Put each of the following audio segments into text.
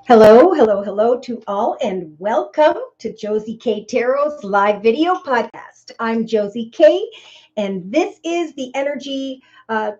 Hello, hello, hello to all, and welcome to Josie K Tarot's live video podcast. I'm Josie K, and this is the energy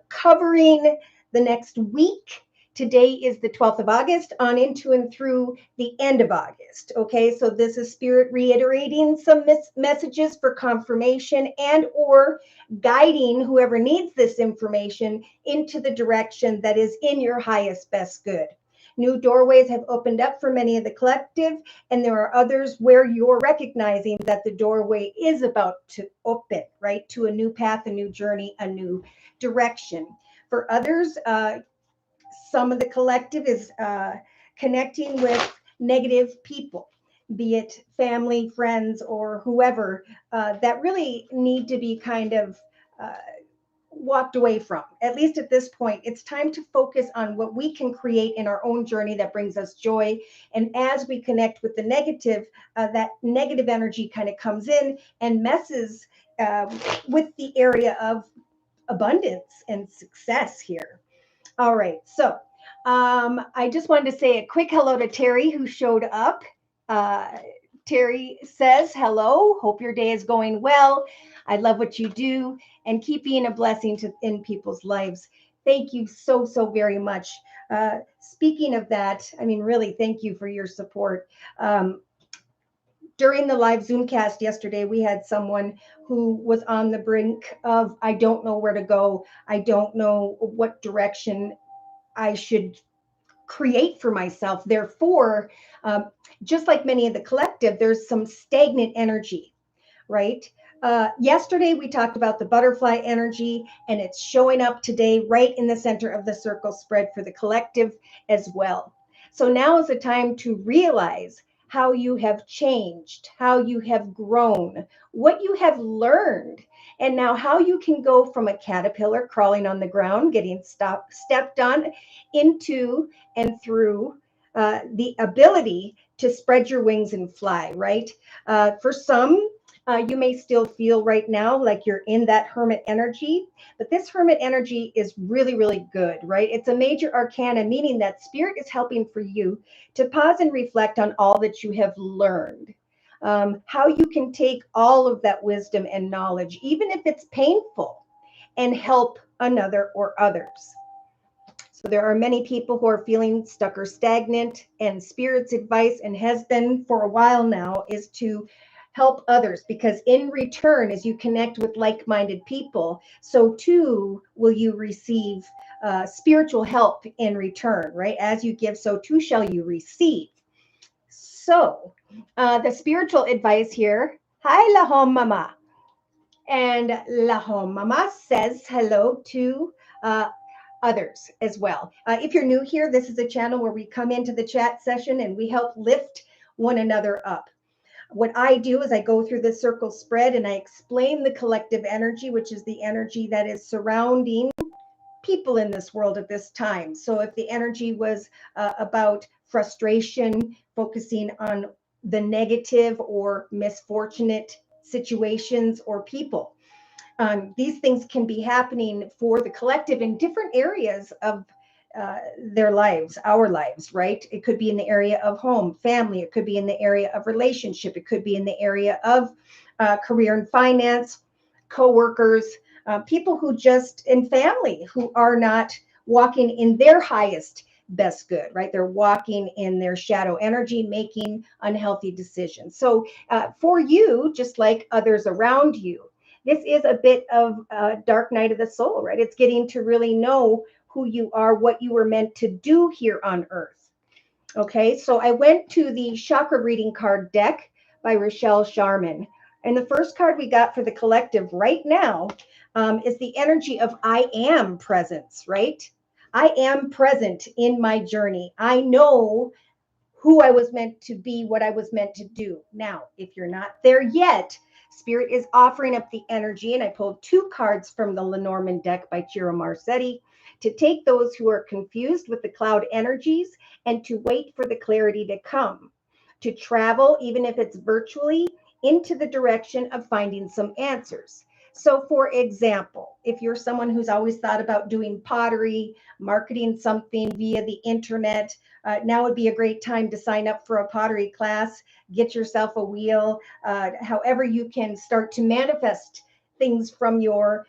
covering the next week. Today is the 12th of August, on into and through the end of August. Okay, so this is Spirit reiterating some messages for confirmation and or guiding whoever needs this information into the direction that is in your highest best good. New doorways have opened up for many of the collective, and there are others where you're recognizing that the doorway is about to open, right? To a new path, a new journey, a new direction. For others, some of the collective is connecting with negative people, be it family, friends, or whoever, that really need to be kind of walked away from. At least at this point, it's time to focus on what we can create in our own journey that brings us joy. And as we connect with the negative, that negative energy kind of comes in and messes with the area of abundance and success here. All right, so I just wanted to say a quick hello to Terry, who showed up. Uh, Terry says, hello, hope your day is going well. I love what you do and keep being a blessing in people's lives. Thank you so, so very much. Speaking of that, I mean, really, thank you for your support. During the live Zoomcast yesterday, we had someone who was on the brink of, I don't know where to go. I don't know what direction I should create for myself. Therefore, just like many of the collective, there's some stagnant energy, right? Yesterday, we talked about the butterfly energy, and it's showing up today right in the center of the circle spread for the collective as well. So now is the time to realize how you have changed, how you have grown, what you have learned, and now how you can go from a caterpillar crawling on the ground, getting stepped on, into and through the ability to spread your wings and fly, right? For some, you may still feel right now like you're in that hermit energy, but this hermit energy is really, really good, right? It's a major arcana, meaning that spirit is helping for you to pause and reflect on all that you have learned. How you can take all of that wisdom and knowledge, even if it's painful, and help another or others. So there are many people who are feeling stuck or stagnant, and Spirit's advice, and has been for a while now, is to help others, because in return, as you connect with like-minded people, so too will you receive spiritual help in return, right? As you give, so too shall you receive. So the spiritual advice here, hi La Home Mama. And La Home Mama says hello to others as well. If you're new here, this is a channel where we come into the chat session and we help lift one another up. What I do is I go through the circle spread and I explain the collective energy, which is the energy that is surrounding people in this world at this time. So if the energy was about frustration, focusing on the negative or misfortunate situations or people, these things can be happening for the collective in different areas of their lives, our lives, right? It could be in the area of home, family. It could be in the area of relationship. It could be in the area of career and finance, coworkers, people who just in family who are not walking in their highest best good, right? They're walking in their shadow energy, making unhealthy decisions. So for you, just like others around you, this is a bit of a dark night of the soul, right? It's getting to really know who you are, what you were meant to do here on earth. Okay, so I went to the chakra reading card deck by Rochelle Sharman. And the first card we got for the collective right now is the energy of I am presence, right? I am present in my journey. I know who I was meant to be, what I was meant to do. Now, if you're not there yet, Spirit is offering up the energy, and I pulled two cards from the Lenormand deck by Ciro Marsetti to take those who are confused with the cloud energies and to wait for the clarity to come, to travel, even if it's virtually, into the direction of finding some answers. So, for example, if you're someone who's always thought about doing pottery, marketing something via the internet, now would be a great time to sign up for a pottery class, get yourself a wheel, however, you can start to manifest things from your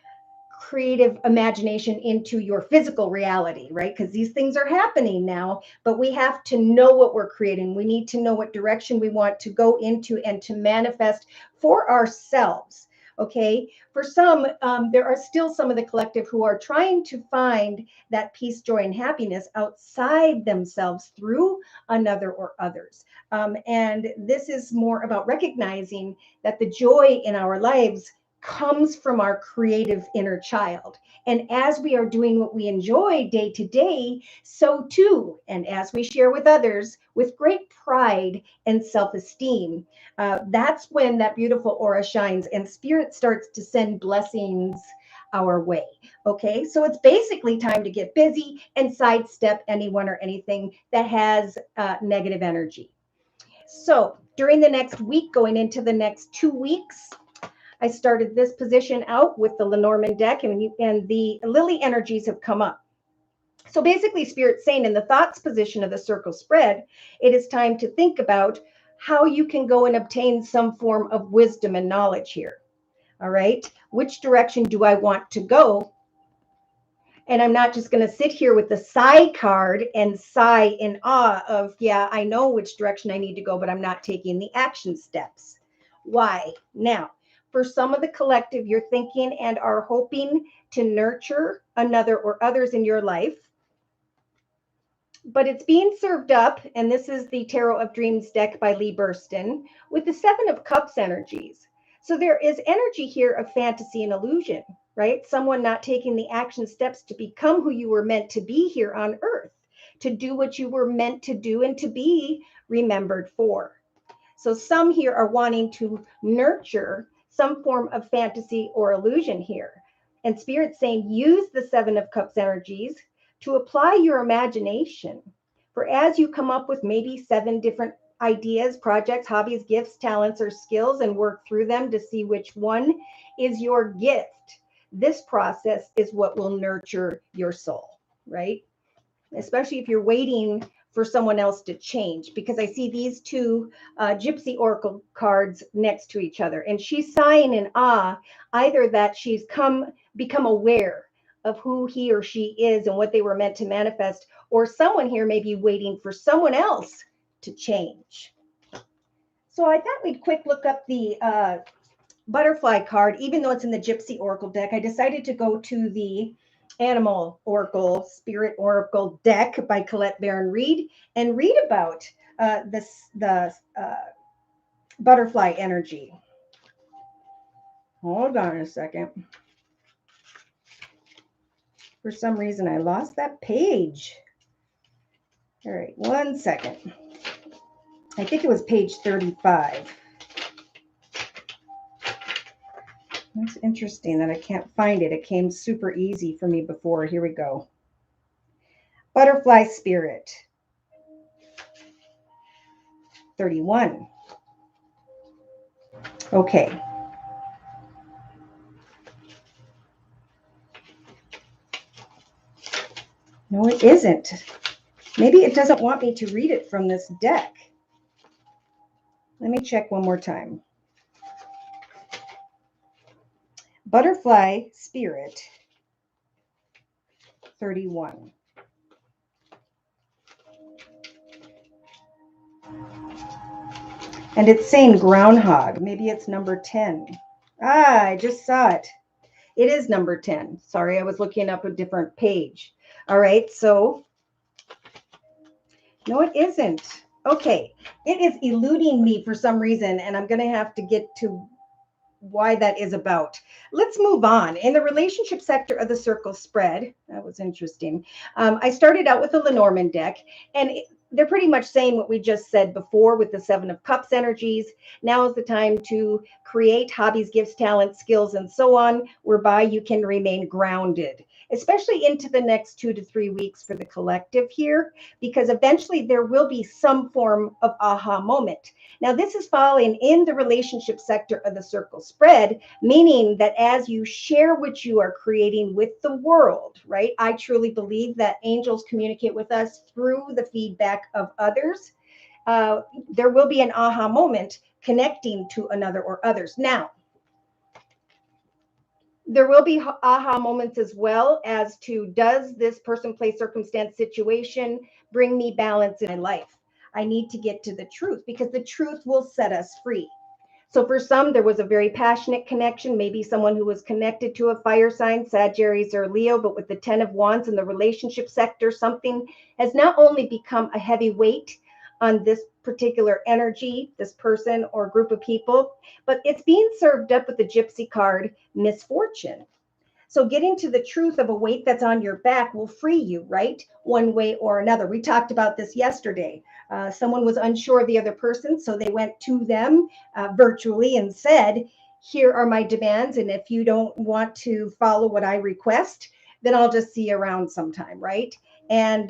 creative imagination into your physical reality, right? Because these things are happening now, but we have to know what we're creating. We need to know what direction we want to go into and to manifest for ourselves. Okay. For some, there are still some of the collective who are trying to find that peace, joy, and happiness outside themselves through another or others. And this is more about recognizing that the joy in our lives comes from our creative inner child. And as we are doing what we enjoy day to day, so too, and as we share with others with great pride and self esteem, that's when that beautiful aura shines and spirit starts to send blessings our way. Okay, so it's basically time to get busy and sidestep anyone or anything that has negative energy. So during the next week, going into the next 2 weeks, I started this position out with the Lenormand deck, and the lily energies have come up. So basically, Spirit's saying in the thoughts position of the circle spread, it is time to think about how you can go and obtain some form of wisdom and knowledge here. All right. Which direction do I want to go? And I'm not just going to sit here with the sigh card and sigh in awe of, yeah, I know which direction I need to go, but I'm not taking the action steps. Why? Now, for some of the collective, you're thinking and are hoping to nurture another or others in your life, but it's being served up, and this is the Tarot of Dreams deck by Lee Burston, with the Seven of Cups energies. So there is energy here of fantasy and illusion, right? Someone not taking the action steps to become who you were meant to be here on earth, to do what you were meant to do and to be remembered for. So some here are wanting to nurture some form of fantasy or illusion here. And Spirit's saying, use the Seven of Cups energies to apply your imagination. For as you come up with maybe 7 different ideas, projects, hobbies, gifts, talents, or skills, and work through them to see which one is your gift, this process is what will nurture your soul, right? Especially if you're waiting for someone else to change, because I see these two Gypsy Oracle cards next to each other, and she's sighing in awe, either that she's become aware of who he or she is and what they were meant to manifest, or someone here may be waiting for someone else to change. So I thought we'd quick look up the butterfly card. Even though it's in the Gypsy Oracle deck, I decided to go to the Animal Oracle, Spirit Oracle deck by Colette Baron Reed and read about the butterfly energy. Hold on a second. For some reason, I lost that page. All right, one second. I think it was page 35. That's interesting that I can't find it. It came super easy for me before. Here we go. Butterfly Spirit. 31. Okay. No, it isn't. Maybe it doesn't want me to read it from this deck. Let me check one more time. Butterfly Spirit 31. And it's saying groundhog. Maybe it's number 10. Ah, I just saw it. It is number 10. Sorry, I was looking up a different page. All right, so no, it isn't. Okay, it is eluding me for some reason, and I'm going to have to get to why that is about. Let's move on. In the relationship sector of the circle spread, that was interesting. I started out with the Lenormand deck, and they're pretty much saying what we just said before with the Seven of Cups energies. Now is the time to create hobbies, gifts, talents, skills, and so on, whereby you can remain grounded. especially into the next 2 to 3 weeks for the collective here, because eventually there will be some form of aha moment. Now, this is falling in the relationship sector of the circle spread, meaning that as you share what you are creating with the world, right? I truly believe that angels communicate with us through the feedback of others. There will be an aha moment connecting to another or others. Now, there will be aha moments as well as to, does this person, place, circumstance, situation bring me balance in my life? I need to get to the truth, because the truth will set us free. So for some, there was a very passionate connection, maybe someone who was connected to a fire sign, Sagittarius or Leo, but with the 10 of Wands in the relationship sector, something has not only become a heavy weight on this particular energy, this person or group of people, but it's being served up with the Gypsy card, misfortune. So getting to the truth of a weight that's on your back will free you, right? One way or another. We talked about this yesterday. Someone was unsure of the other person, so they went to them virtually and said, here are my demands, and if you don't want to follow what I request, then I'll just see you around sometime, right? And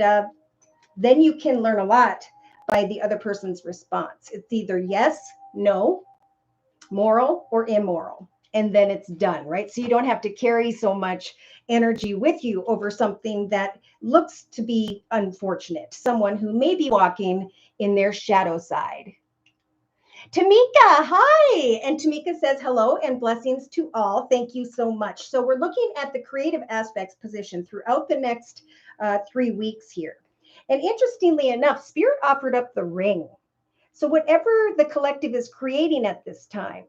then you can learn a lot by the other person's response. It's either yes, no, moral, or immoral. And then it's done, right? So you don't have to carry so much energy with you over something that looks to be unfortunate, someone who may be walking in their shadow side. Tamika, hi. And Tamika says hello and blessings to all. Thank you so much. So we're looking at the creative aspects position throughout the next 3 weeks here. And interestingly enough, Spirit offered up the ring. So whatever the collective is creating at this time,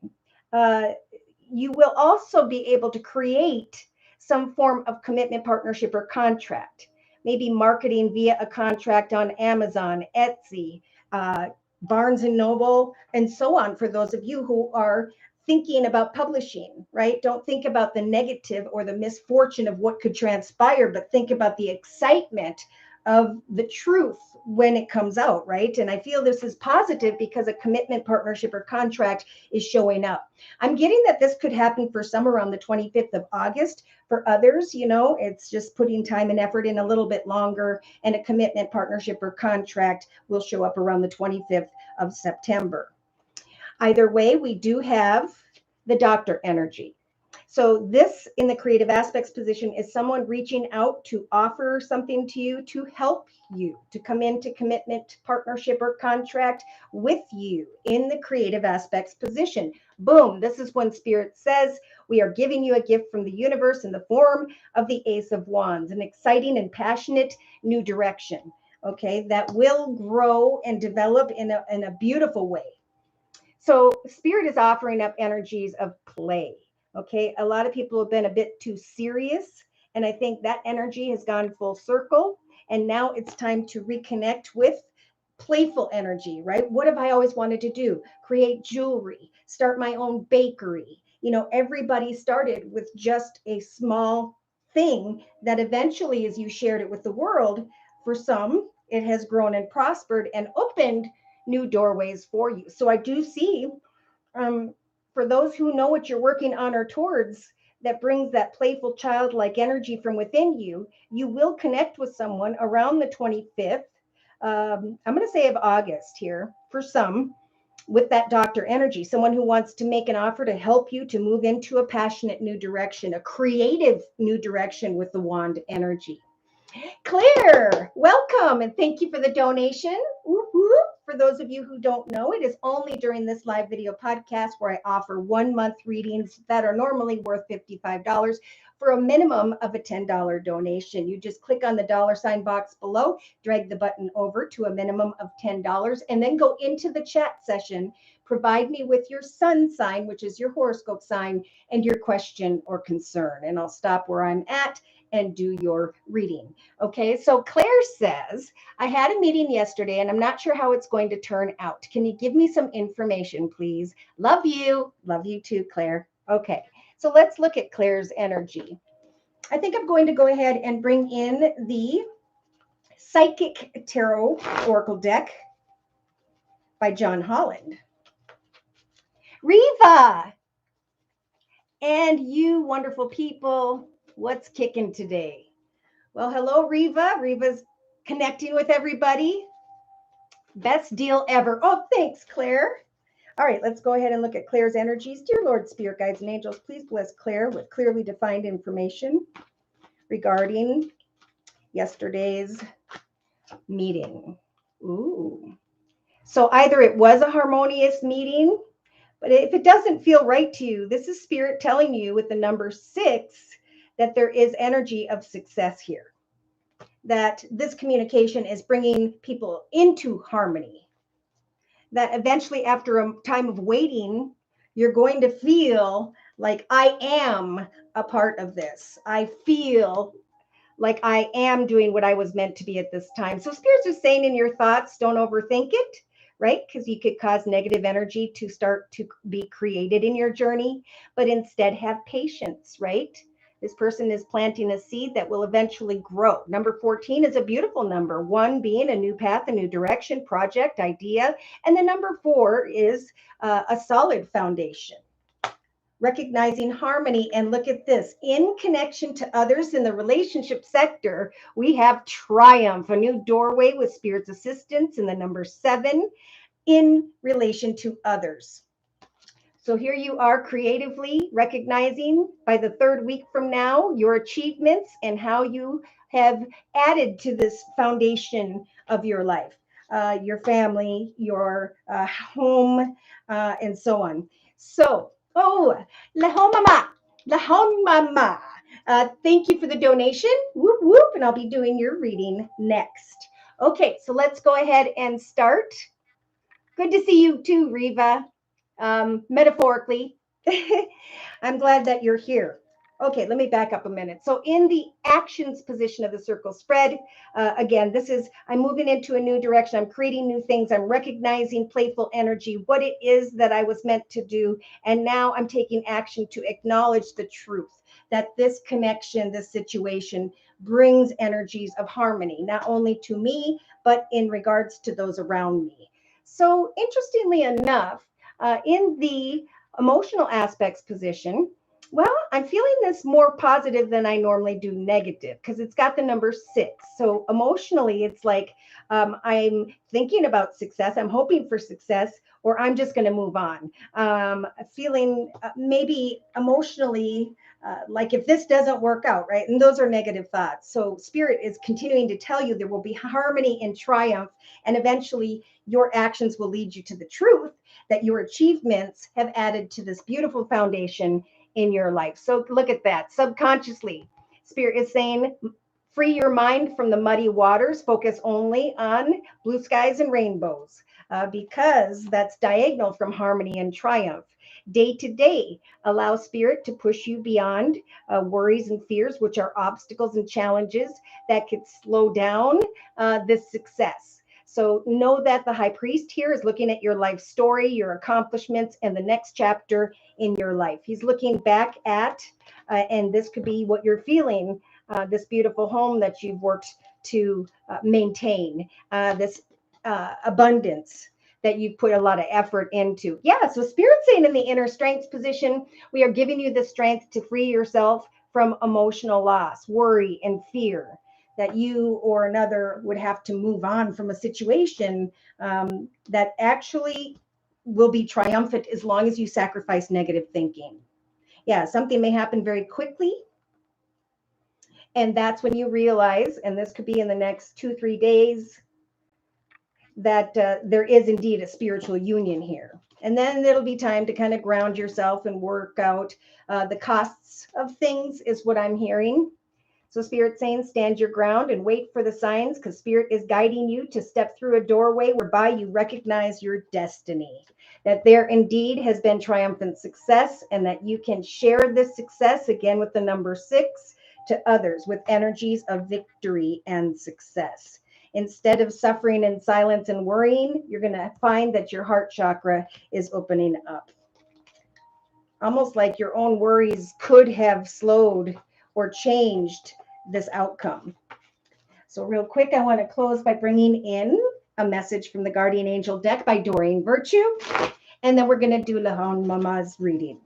you will also be able to create some form of commitment, partnership, or contract. Maybe marketing via a contract on Amazon, Etsy, Barnes and Noble, and so on, for those of you who are thinking about publishing, right? Don't think about the negative or the misfortune of what could transpire, but think about the excitement of the truth when it comes out, right? And I feel this is positive because a commitment, partnership, or contract is showing up. I'm getting that this could happen for some around the 25th of August. For others, you know, it's just putting time and effort in a little bit longer, and a commitment, partnership, or contract will show up around the 25th of September. Either way, we do have the doctor energy. So this, in the creative aspects position, is someone reaching out to offer something to you, to help you, to come into commitment, partnership, or contract with you in the creative aspects position. Boom. This is when Spirit says, we are giving you a gift from the universe in the form of the Ace of Wands, an exciting and passionate new direction, okay, that will grow and develop in a beautiful way. So Spirit is offering up energies of play. Okay, a lot of people have been a bit too serious, and I think that energy has gone full circle. And now it's time to reconnect with playful energy, right? What have I always wanted to do? Create jewelry, start my own bakery. You know, everybody started with just a small thing that eventually, as you shared it with the world, for some, it has grown and prospered and opened new doorways for you. So I do see, for those who know what you're working on or towards, that brings that playful childlike energy from within you, you will connect with someone around the 25th. I'm going to say of August here for some, with that doctor energy, someone who wants to make an offer to help you to move into a passionate new direction, a creative new direction with the wand energy. Claire, welcome, and thank you for the donation. Woo-hoo. For those of you who don't know, it is only during this live video podcast where I offer 1 month readings that are normally worth $55 for a minimum of a $10 donation. You just click on the $ box below, drag the button over to a minimum of $10, and then go into the chat session. Provide me with your sun sign, which is your horoscope sign, and your question or concern, and I'll stop where I'm at and do your reading. Okay, so Claire says, I had a meeting yesterday and I'm not sure how it's going to turn out. Can you give me some information, please? Love you. Love you too, Claire. Okay, so let's look at Claire's energy. I think I'm going to go ahead and bring in the Psychic Tarot Oracle deck by John Holland. Riva, and you wonderful people, What's kicking today? Well, hello, Reva. Reva's connecting with everybody. Best deal ever. Oh, thanks, Claire. All right, let's go ahead and look at Claire's energies. Dear Lord, Spirit Guides, and Angels, please bless Claire with clearly defined information regarding yesterday's meeting. Ooh. So either it was a harmonious meeting, but if it doesn't feel right to you, this is Spirit telling you with the number 6 that there is energy of success here. That this communication is bringing people into harmony. That eventually, after a time of waiting, you're going to feel like I am a part of this. I feel like I am doing what I was meant to be at this time. So Spirit's just saying in your thoughts, don't overthink it, right? Because you could cause negative energy to start to be created in your journey, but instead have patience, right? This person is planting a seed that will eventually grow. Number 14 is a beautiful number, 1 being a new path, a new direction, project, idea. And the number 4 is a solid foundation. Recognizing harmony. And look at this, in connection to others in the relationship sector, we have triumph, a new doorway with Spirit's assistance in the number 7 in relation to others. So here you are creatively recognizing by the 3rd week from now your achievements and how you have added to this foundation of your life, your family, your home, and so on. So, oh, lahon mama, lahon mama. Thank you for the donation. Whoop, whoop. And I'll be doing your reading next. Okay, so let's go ahead and start. Good to see you too, Reva. Metaphorically. I'm glad that you're here. Okay, let me back up a minute. So in the actions position of the circle spread, again, this is, I'm moving into a new direction. I'm creating new things. I'm recognizing playful energy, what it is that I was meant to do. And now I'm taking action to acknowledge the truth that this connection, this situation brings energies of harmony, not only to me, but in regards to those around me. So interestingly enough, in the emotional aspects position, well, I'm feeling this more positive than I normally do negative because it's got the number 6. So emotionally, it's like I'm thinking about success, I'm hoping for success, or I'm just going to move on. Feeling maybe emotionally like if this doesn't work out, right? And those are negative thoughts. So Spirit is continuing to tell you there will be harmony and triumph, and eventually your actions will lead you to the truth that your achievements have added to this beautiful foundation in your life. So look at that. Subconsciously, Spirit is saying, free your mind from the muddy waters, focus only on blue skies and rainbows, because that's diagonal from harmony and triumph. Day to day, allow Spirit to push you beyond worries and fears, which are obstacles and challenges that could slow down this success. So know that the high priest here is looking at your life story, your accomplishments, and the next chapter in your life. He's looking back at, and this could be what you're feeling, this beautiful home that you've worked to maintain, this abundance that you've put a lot of effort into. Yeah, so Spirit's saying in the inner strength position, we are giving you the strength to free yourself from emotional loss, worry, and fear that you or another would have to move on from a situation that actually will be triumphant as long as you sacrifice negative thinking. Yeah, something may happen very quickly. And that's when you realize, and this could be in the next 2-3 days, that there is indeed a spiritual union here. And then it'll be time to kind of ground yourself and work out the costs of things, is what I'm hearing. So Spirit's saying, stand your ground and wait for the signs, because Spirit is guiding you to step through a doorway whereby you recognize your destiny, that there indeed has been triumphant success, and that you can share this success, again with the number 6, to others with energies of victory and success. Instead of suffering in silence and worrying, you're going to find that your heart chakra is opening up. Almost like your own worries could have slowed or changed this outcome. So real quick, I want to close by bringing in a message from the Guardian Angel deck by Doreen Virtue, and then we're going to do Lahon Mama's reading.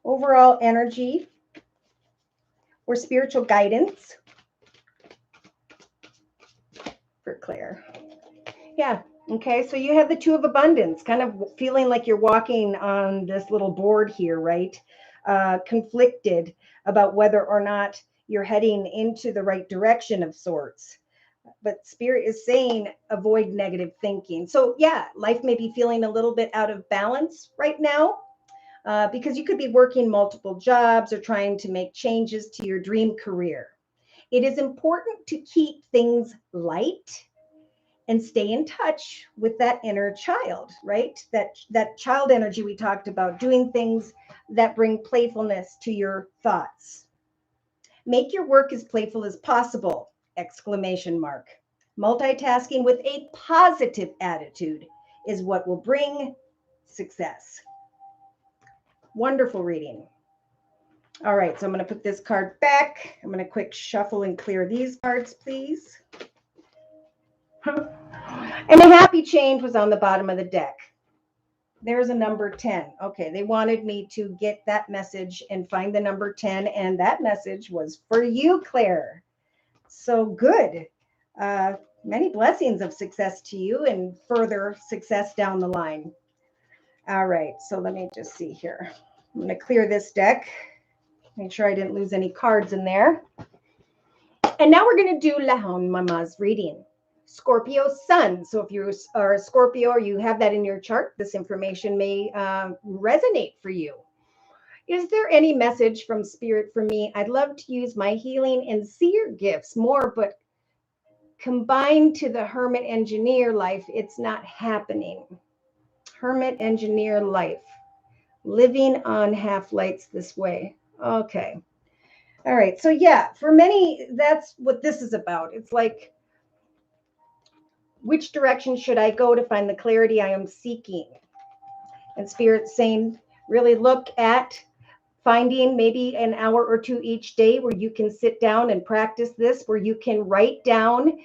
overall energy or spiritual guidance for Claire. Yeah. Okay. So you have the Two of Abundance, kind of feeling like you're walking on this little board here, right? Conflicted about whether or not you're heading into the right direction of sorts. But Spirit is saying avoid negative thinking. So, yeah, life may be feeling a little bit out of balance right now because you could be working multiple jobs or trying to make changes to your dream career. It is important to keep things light and stay in touch with that inner child, right? That child energy we talked about, doing things that bring playfulness to your thoughts. Make your work as playful as possible! Exclamation mark. Multitasking with a positive attitude is what will bring success. Wonderful reading. All right, so I'm going to put this card back. I'm going to quick shuffle and clear these cards, please. And the happy change was on the bottom of the deck. There's a number 10. Okay, they wanted me to get that message and find the number 10, and that message was for you, Claire. So good. Many blessings of success to you and further success down the line. All right, so let me just see here. I'm going to clear this deck. Make sure I didn't lose any cards in there. And now we're going to do Lahon Mama's reading. Scorpio Sun. So if you are a Scorpio or you have that in your chart, this information may resonate for you. Is there any message from Spirit for me? I'd love to use my healing and seer gifts more, but combined to the Hermit Engineer life, it's not happening. Hermit Engineer life. Living on half lights this way. Okay. All right. So yeah, for many, that's what this is about. It's like, which direction should I go to find the clarity I am seeking? And Spirit's saying, really look at finding maybe an hour or two each day where you can sit down and practice this, where you can write down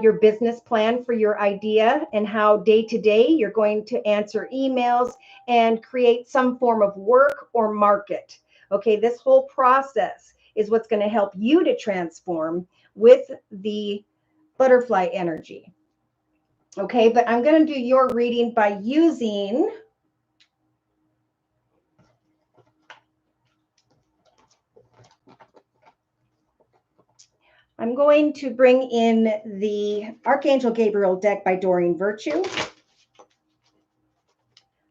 your business plan for your idea and how day to day you're going to answer emails and create some form of work or market. Okay, this whole process is what's going to help you to transform with the butterfly energy. Okay, but I'm going to do your reading by using I'm going to bring in the Archangel Gabriel deck by Doreen Virtue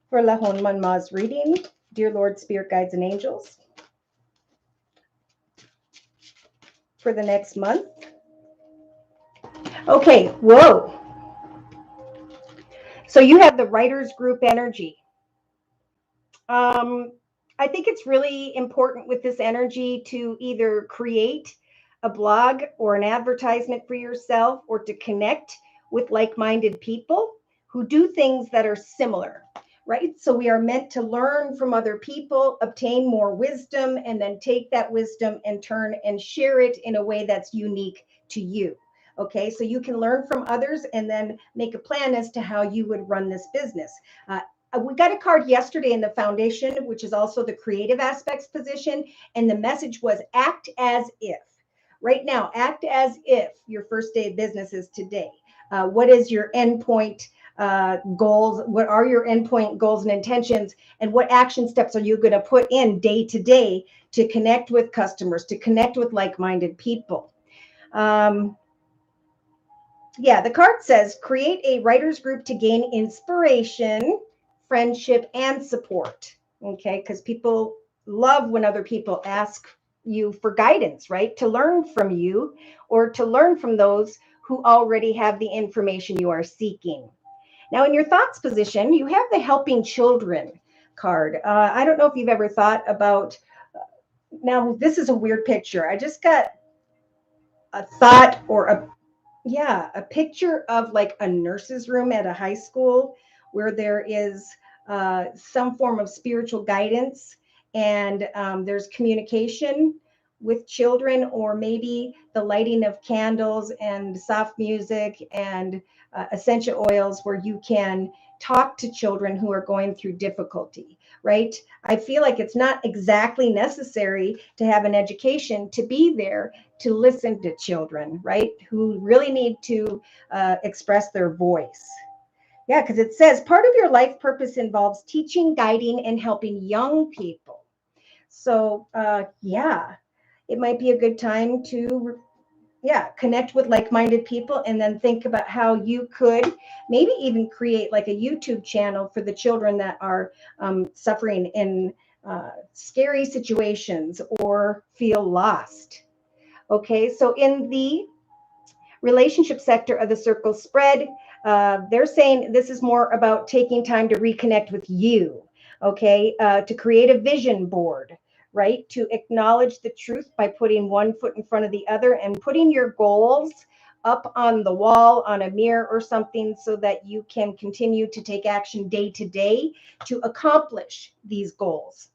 for Lahon Manma's reading. Dear Lord, Spirit Guides and Angels, for the next month. Okay, whoa. So you have the writer's group energy. I think it's really important with this energy to either create a blog or an advertisement for yourself or to connect with like-minded people who do things that are similar, right? So we are meant to learn from other people, obtain more wisdom, and then take that wisdom and turn and share it in a way that's unique to you. Okay, so you can learn from others and then make a plan as to how you would run this business. We got a card yesterday in the foundation, which is also the creative aspects position. And the message was act as if. Right now, act as if your first day of business is today. What is your endpoint goals? What are your endpoint goals and intentions? And what action steps are you going to put in day to day to connect with customers, to connect with like-minded people? Yeah, the card says create a writer's group to gain inspiration, friendship, and support. Okay, because people love when other people ask you for guidance, right? To learn from you or to learn from those who already have the information you are seeking. Now, in your thoughts position, you have the helping children card. I don't know if you've ever thought about, now this is a weird picture. I just got a thought or a picture of like a nurse's room at a high school where there is some form of spiritual guidance and there's communication with children, or maybe the lighting of candles and soft music and essential oils where you can talk to children who are going through difficulty, right? I feel like it's not exactly necessary to have an education to be there to listen to children, right? Who really need to express their voice. Yeah, because it says part of your life purpose involves teaching, guiding, and helping young people. So, yeah, it might be a good time to, yeah, connect with like-minded people and then think about how you could maybe even create like a YouTube channel for the children that are suffering in scary situations or feel lost. Okay, so in the relationship sector of the circle spread, they're saying this is more about taking time to reconnect with you, okay, to create a vision board, right, to acknowledge the truth by putting one foot in front of the other and putting your goals up on the wall, on a mirror or something, so that you can continue to take action day to day to accomplish these goals.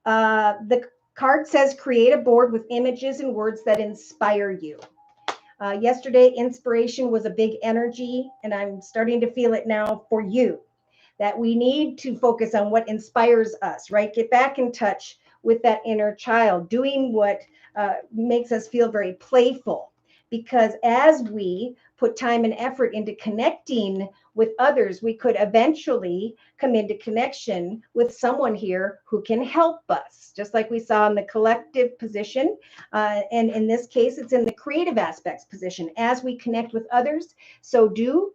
The card says create a board with images and words that inspire you. Yesterday, inspiration was a big energy, and I'm starting to feel it now for you, that we need to focus on what inspires us, right? Get back in touch with that inner child, doing what makes us feel very playful. Because as we put time and effort into connecting with others, we could eventually come into connection with someone here who can help us, just like we saw in the collective position. And in this case, it's in the creative aspects position. As we connect with others, so too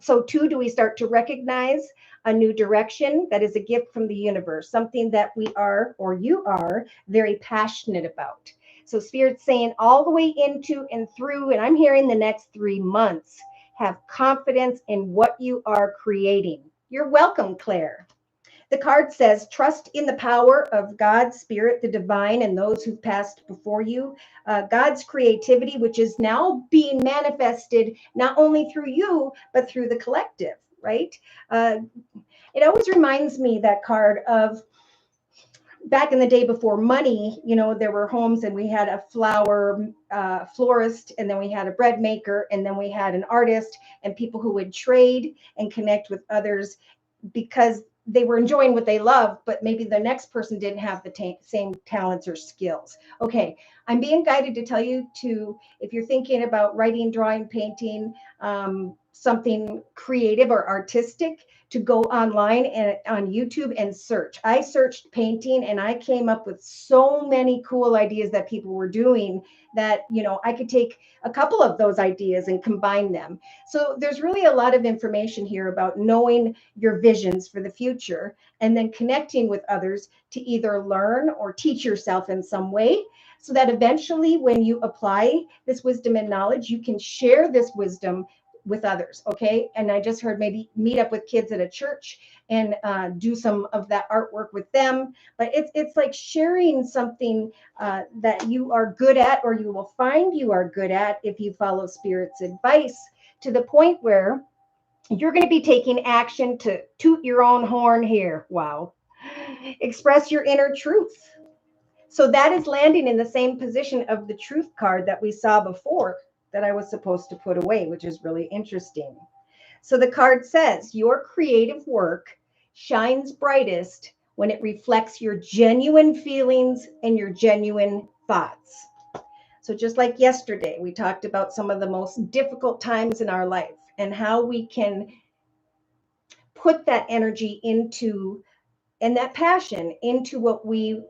do we start to recognize a new direction that is a gift from the universe, something that we are, or you are, very passionate about. So Spirit's saying all the way into and through, and I'm hearing the next 3 months, have confidence in what you are creating. You're welcome, Claire. The card says, trust in the power of God's Spirit, the divine, and those who've passed before you. God's creativity, which is now being manifested not only through you, but through the collective, right? It always reminds me, that card, of back in the day before money. There were homes and we had a flower florist, and then we had a bread maker, and then we had an artist, and people who would trade and connect with others because they were enjoying what they love, but maybe the next person didn't have the same talents or skills. Okay, I'm being guided to tell you to, if you're thinking about writing, drawing, painting, something creative or artistic, to go online and on YouTube and search. I searched painting and I came up with so many cool ideas that people were doing that, I could take a couple of those ideas and combine them. So there's really a lot of information here about knowing your visions for the future and then connecting with others to either learn or teach yourself in some way, so that eventually when you apply this wisdom and knowledge, you can share this wisdom with others. Okay. And I just heard maybe meet up with kids at a church and do some of that artwork with them. But it's like sharing something that you are good at, or you will find you are good at if you follow Spirit's advice, to the point where you're going to be taking action to toot your own horn here. Wow. Express your inner truth. So that is landing in the same position of the truth card that we saw before, that I was supposed to put away, which is really interesting. So the card says, your creative work shines brightest when it reflects your genuine feelings and your genuine thoughts. So just like yesterday, we talked about some of the most difficult times in our life and how we can put that energy into, and that passion into, what we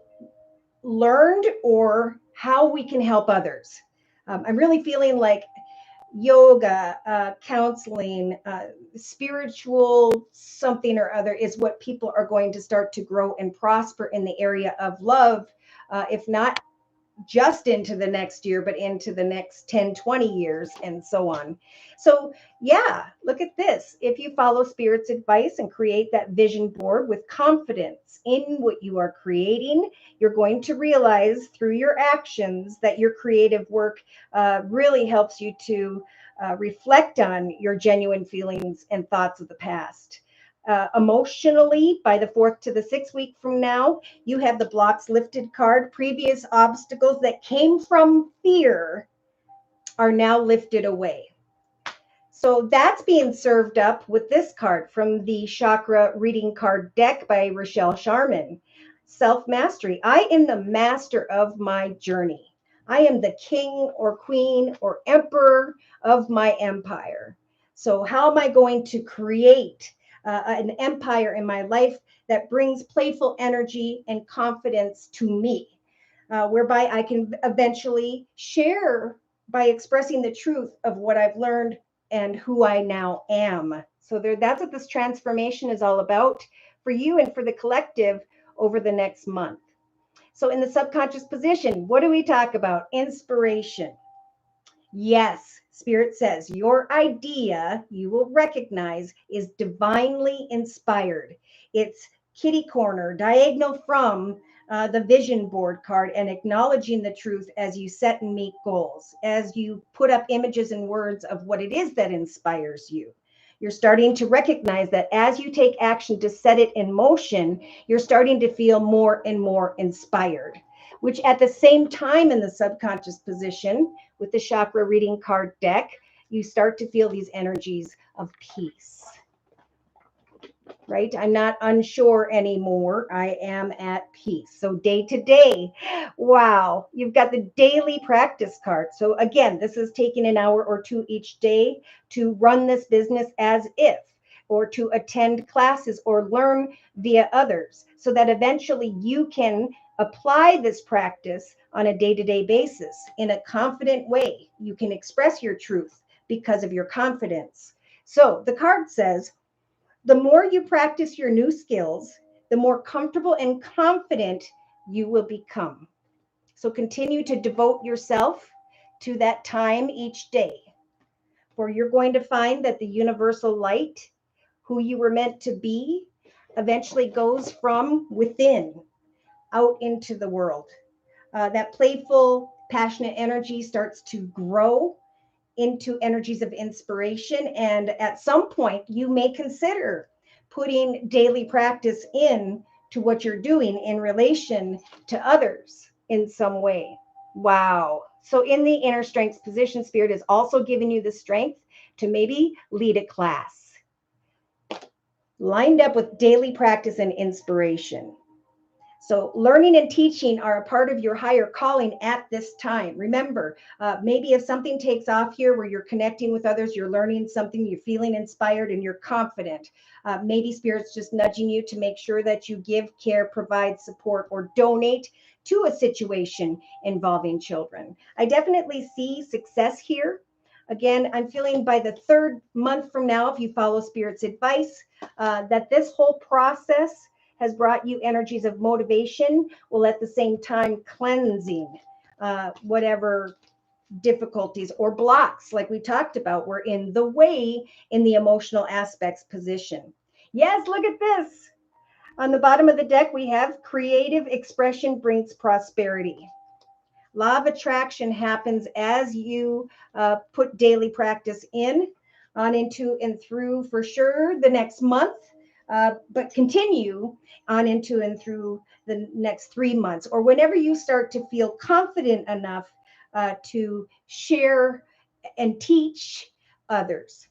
learned or how we can help others. I'm really feeling like yoga, counseling, spiritual something or other is what people are going to start to grow and prosper in the area of love, if not just into the next year, but into the next 10, 20 years, and so on. So yeah, look at this. If you follow Spirit's advice and create that vision board with confidence in what you are creating, you're going to realize through your actions that your creative work really helps you to reflect on your genuine feelings and thoughts of the past. Emotionally, by the 4th to the 6th week from now, you have the blocks lifted card. Previous obstacles that came from fear are now lifted away. So that's being served up with this card from the Chakra Reading Card deck by Rochelle Sharman. self-mastery. I am the master of my journey. I am the king or queen or emperor of my empire. So how am I going to create an empire in my life that brings playful energy and confidence to me, whereby I can eventually share by expressing the truth of what I've learned and who I now am. So that's what this transformation is all about for you and for the collective over the next month. So in the subconscious position, what do we talk about? Inspiration. Yes, Spirit says your idea, you will recognize, is divinely inspired. It's kitty corner, diagonal from the vision board card, and acknowledging the truth as you set and meet goals, as you put up images and words of what it is that inspires you. You're starting to recognize that as you take action to set it in motion, you're starting to feel more and more inspired, which at the same time in the subconscious position, with the chakra reading card deck, you start to feel these energies of peace, right? I'm not unsure anymore. I am at peace. So day to day, wow, you've got the daily practice card. So again, this is taking an hour or two each day to run this business as if, or to attend classes or learn via others, so that eventually you can apply this practice on a day-to-day basis in a confident way. You can express your truth because of your confidence. So the card says, the more you practice your new skills, the more comfortable and confident you will become. So continue to devote yourself to that time each day, for you're going to find that the universal light, who you were meant to be, eventually goes from within out into the world. That playful, passionate energy starts to grow into energies of inspiration. And at some point, you may consider putting daily practice in to what you're doing in relation to others in some way. Wow. So in the inner strength position, Spirit is also giving you the strength to maybe lead a class, lined up with daily practice and inspiration. So learning and teaching are a part of your higher calling at this time. Remember, maybe if something takes off here where you're connecting with others, you're learning something, you're feeling inspired and you're confident. Maybe Spirit's just nudging you to make sure that you give, care, provide support, or donate to a situation involving children. I definitely see success here. Again, I'm feeling by the third month from now, if you follow Spirit's advice, that this whole process has brought you energies of motivation, while at the same time cleansing whatever difficulties or blocks, like we talked about, were in the way in the emotional aspects position. Yes, look at this. On the bottom of the deck, we have creative expression brings prosperity. Law of attraction happens as you put daily practice in, on into and through for sure the next month. But continue on into and through the next 3 months, or whenever you start to feel confident enough to share and teach others.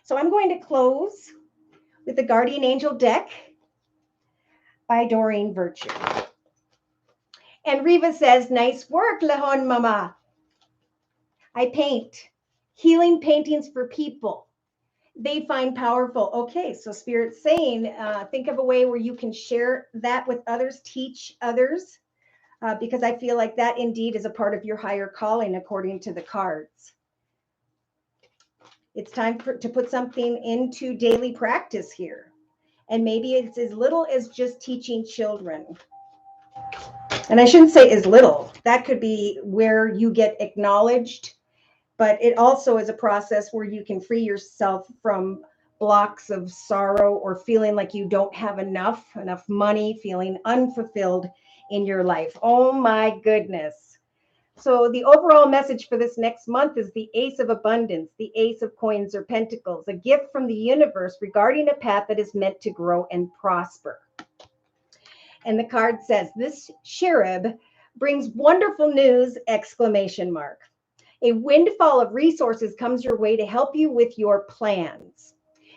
So I'm going to close with the Guardian Angel deck by Doreen Virtue. And Riva says, nice work, Lehon Mama. I paint healing paintings for people they find powerful. Okay, so Spirit's saying, think of a way where you can share that with others, teach others, because I feel like that indeed is a part of your higher calling, according to the cards. It's time to put something into daily practice here. And maybe it's as little as just teaching children. And I shouldn't say as little. That could be where you get acknowledged, but it also is a process where you can free yourself from blocks of sorrow or feeling like you don't have enough money, feeling unfulfilled in your life. Oh my goodness. So the overall message for this next month is the Ace of Abundance, the Ace of Coins or Pentacles, a gift from the universe regarding a path that is meant to grow and prosper. And the card says, this cherub brings wonderful news, exclamation mark. A windfall of resources comes your way to help you with your plans.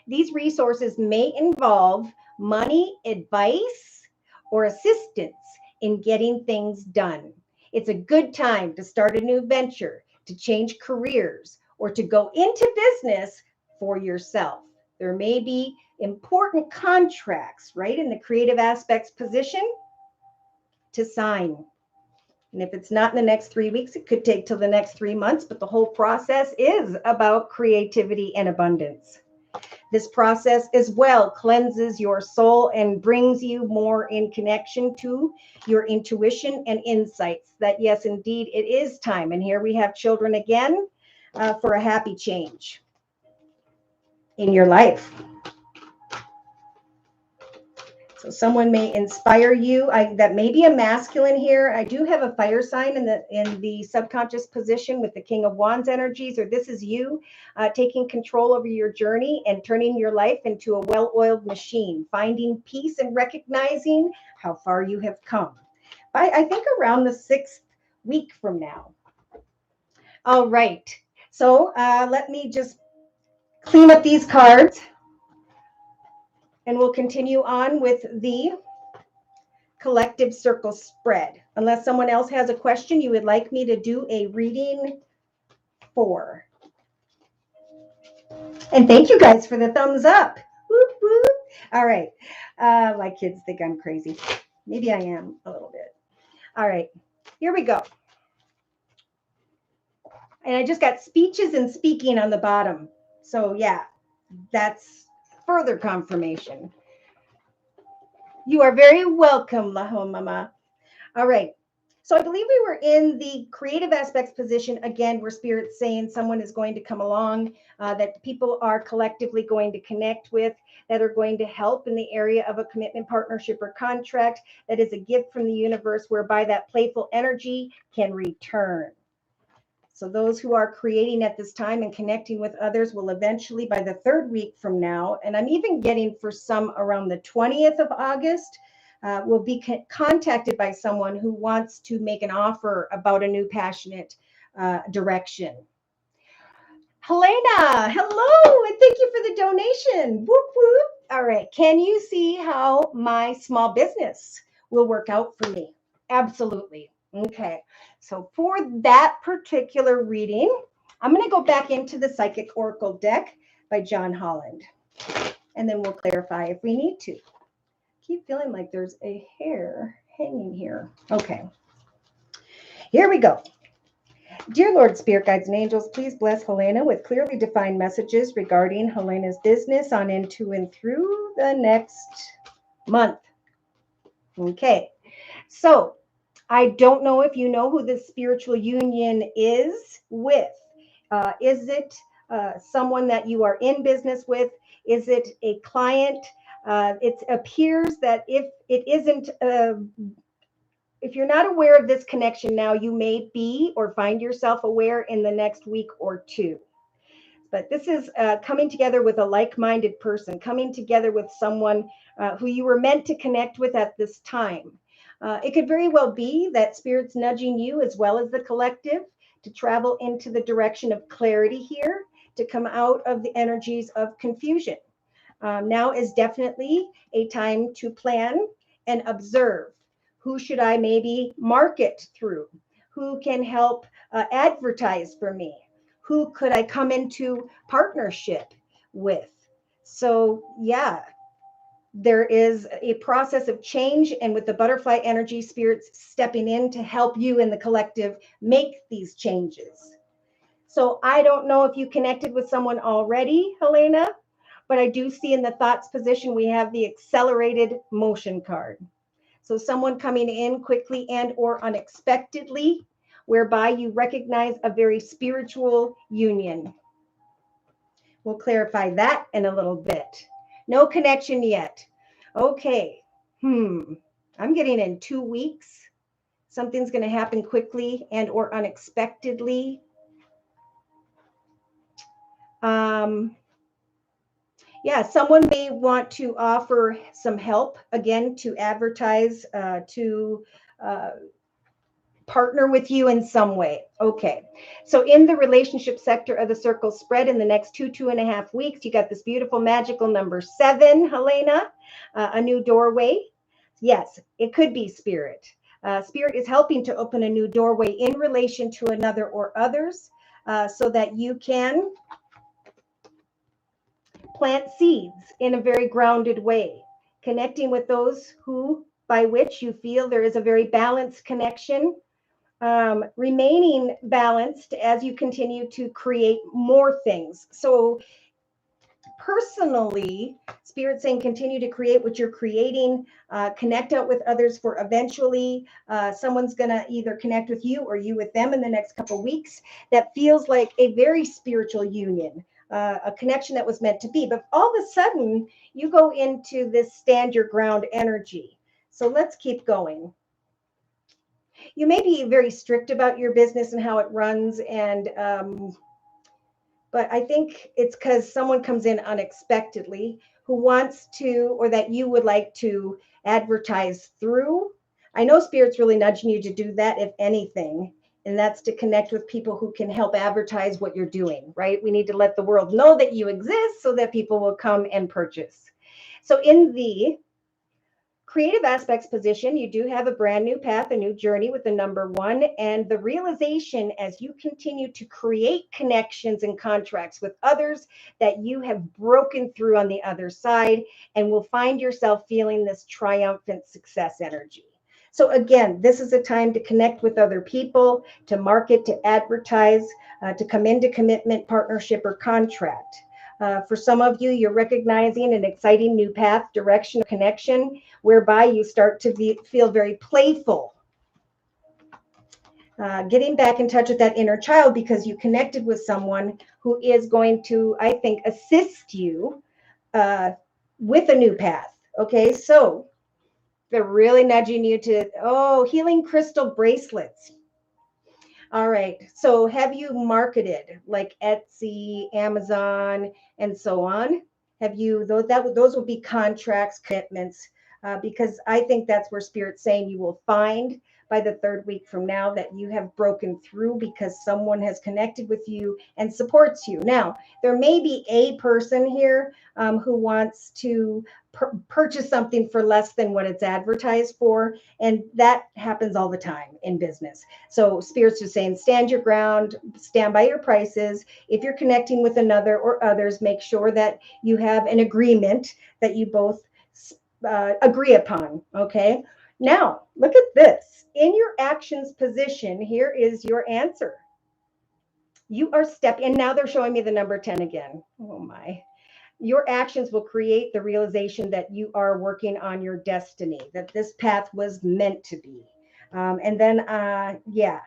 These resources may involve money, advice, or assistance in getting things done. It's a good time to start a new venture, to change careers, or to go into business for yourself. There may be important contracts, right, in the creative aspects position to sign. And if it's not in the next 3 weeks, it could take till the next 3 months, but the whole process is about creativity and abundance. This process as well cleanses your soul and brings you more in connection to your intuition and insights that, yes, indeed, it is time. And here we have children again for a happy change in your life. So someone may inspire you. That may be a masculine here. I do have a fire sign in the subconscious position with the King of Wands energies, or this is you taking control over your journey and turning your life into a well-oiled machine, finding peace and recognizing how far you have come. I think around the 6th week from now. All right. So let me just clean up these cards. And we'll continue on with the collective circle spread. Unless someone else has a question you would like me to do a reading for. And thank you guys for the thumbs up. Whoop, whoop. All right. My kids think I'm crazy. Maybe I am a little bit. All right. Here we go. And I just got speeches and speaking on the bottom. So yeah, that's further confirmation. You are very welcome, Laho Mama. All right. So I believe we were in the creative aspects position again, where Spirit's saying someone is going to come along that people are collectively going to connect with, that are going to help in the area of a commitment, partnership, or contract. That is a gift from the universe whereby that playful energy can return. So those who are creating at this time and connecting with others will eventually, by the 3rd week from now, and I'm even getting for some around the 20th of August, will be contacted by someone who wants to make an offer about a new passionate direction. Helena, hello, and thank you for the donation. Whoop, whoop. All right, can you see how my small business will work out for me? Absolutely. Okay, so for that particular reading, I'm going to go back into the Psychic Oracle deck by John Holland, and then we'll clarify if we need to. Keep feeling like there's a hair hanging here. Okay, here we go. Dear Lord, Spirit Guides and Angels, please bless Helena with clearly defined messages regarding Helena's business on into and through the next month. Okay, so I don't know if you know who this spiritual union is with. Is it someone that you are in business with? Is it a client? It appears that if it isn't, if you're not aware of this connection now, you may be or find yourself aware in the next week or two. But this is coming together with a like-minded person, coming together with someone who you were meant to connect with at this time. It could very well be that Spirit's nudging you as well as the collective to travel into the direction of clarity here, to come out of the energies of confusion. Now is definitely a time to plan and observe. Who should I maybe market through? Who can help advertise for me? Who could I come into partnership with? So yeah, there is a process of change, and with the butterfly energy, Spirit's stepping in to help you and the collective make these changes. So I don't know if you connected with someone already, Helena, but I do see in the thoughts position, we have the accelerated motion card. So someone coming in quickly and or unexpectedly, whereby you recognize a very spiritual union. We'll clarify that in a little bit. No connection yet. Okay. I'm getting in 2 weeks. Something's going to happen quickly and or unexpectedly. Yeah, someone may want to offer some help, again, to advertise, to partner with you in some way. Okay, so in the relationship sector of the circle spread in the next 2.5 weeks, you got this beautiful magical number 7, Helena, a new doorway. Yes, it could be spirit. Spirit is helping to open a new doorway in relation to another or others, so that you can plant seeds in a very grounded way, connecting with those who, by which you feel there is a very balanced connection, remaining balanced as you continue to create more things. So personally, spirit saying continue to create what you're creating, connect out with others for eventually someone's going to either connect with you or you with them in the next couple of weeks. That feels like a very spiritual union, a connection that was meant to be. But all of a sudden, you go into this stand your ground energy. So let's keep going. You may be very strict about your business and how it runs, and but I think it's because someone comes in unexpectedly who wants to, or that you would like to advertise through. I know Spirit's really nudging you to do that, if anything, and that's to connect with people who can help advertise what you're doing, right? We need to let the world know that you exist so that people will come and purchase. So, in the creative aspects position, you do have a brand new path, a new journey with the number one, and the realization as you continue to create connections and contracts with others that you have broken through on the other side and will find yourself feeling this triumphant success energy. So, again, this is a time to connect with other people, to market, to advertise, to come into commitment, partnership, or contract. For some of you, you're recognizing an exciting new path, direction, or connection whereby you start to feel very playful. Getting back in touch with that inner child because you connected with someone who is going to, I think, assist you uh, with a new path. Okay, so they're really nudging you to, oh, healing crystal bracelets. All right. So have you marketed like Etsy, Amazon, and so on? Have you those will be contracts, commitments, because I think that's where Spirit's saying you will find by the third week from now that you have broken through because someone has connected with you and supports you. Now, there may be a person here who wants to purchase something for less than what it's advertised for, and that happens all the time in business. So Spirit's just saying, stand your ground, stand by your prices. If you're connecting with another or others, make sure that you have an agreement that you both agree upon. Okay. Now, look at this. In your actions position, here is your answer. You are stepping, and now they're showing me the number 10 again. Oh my. Your actions will create the realization that you are working on your destiny, that this path was meant to be. And then, yeah,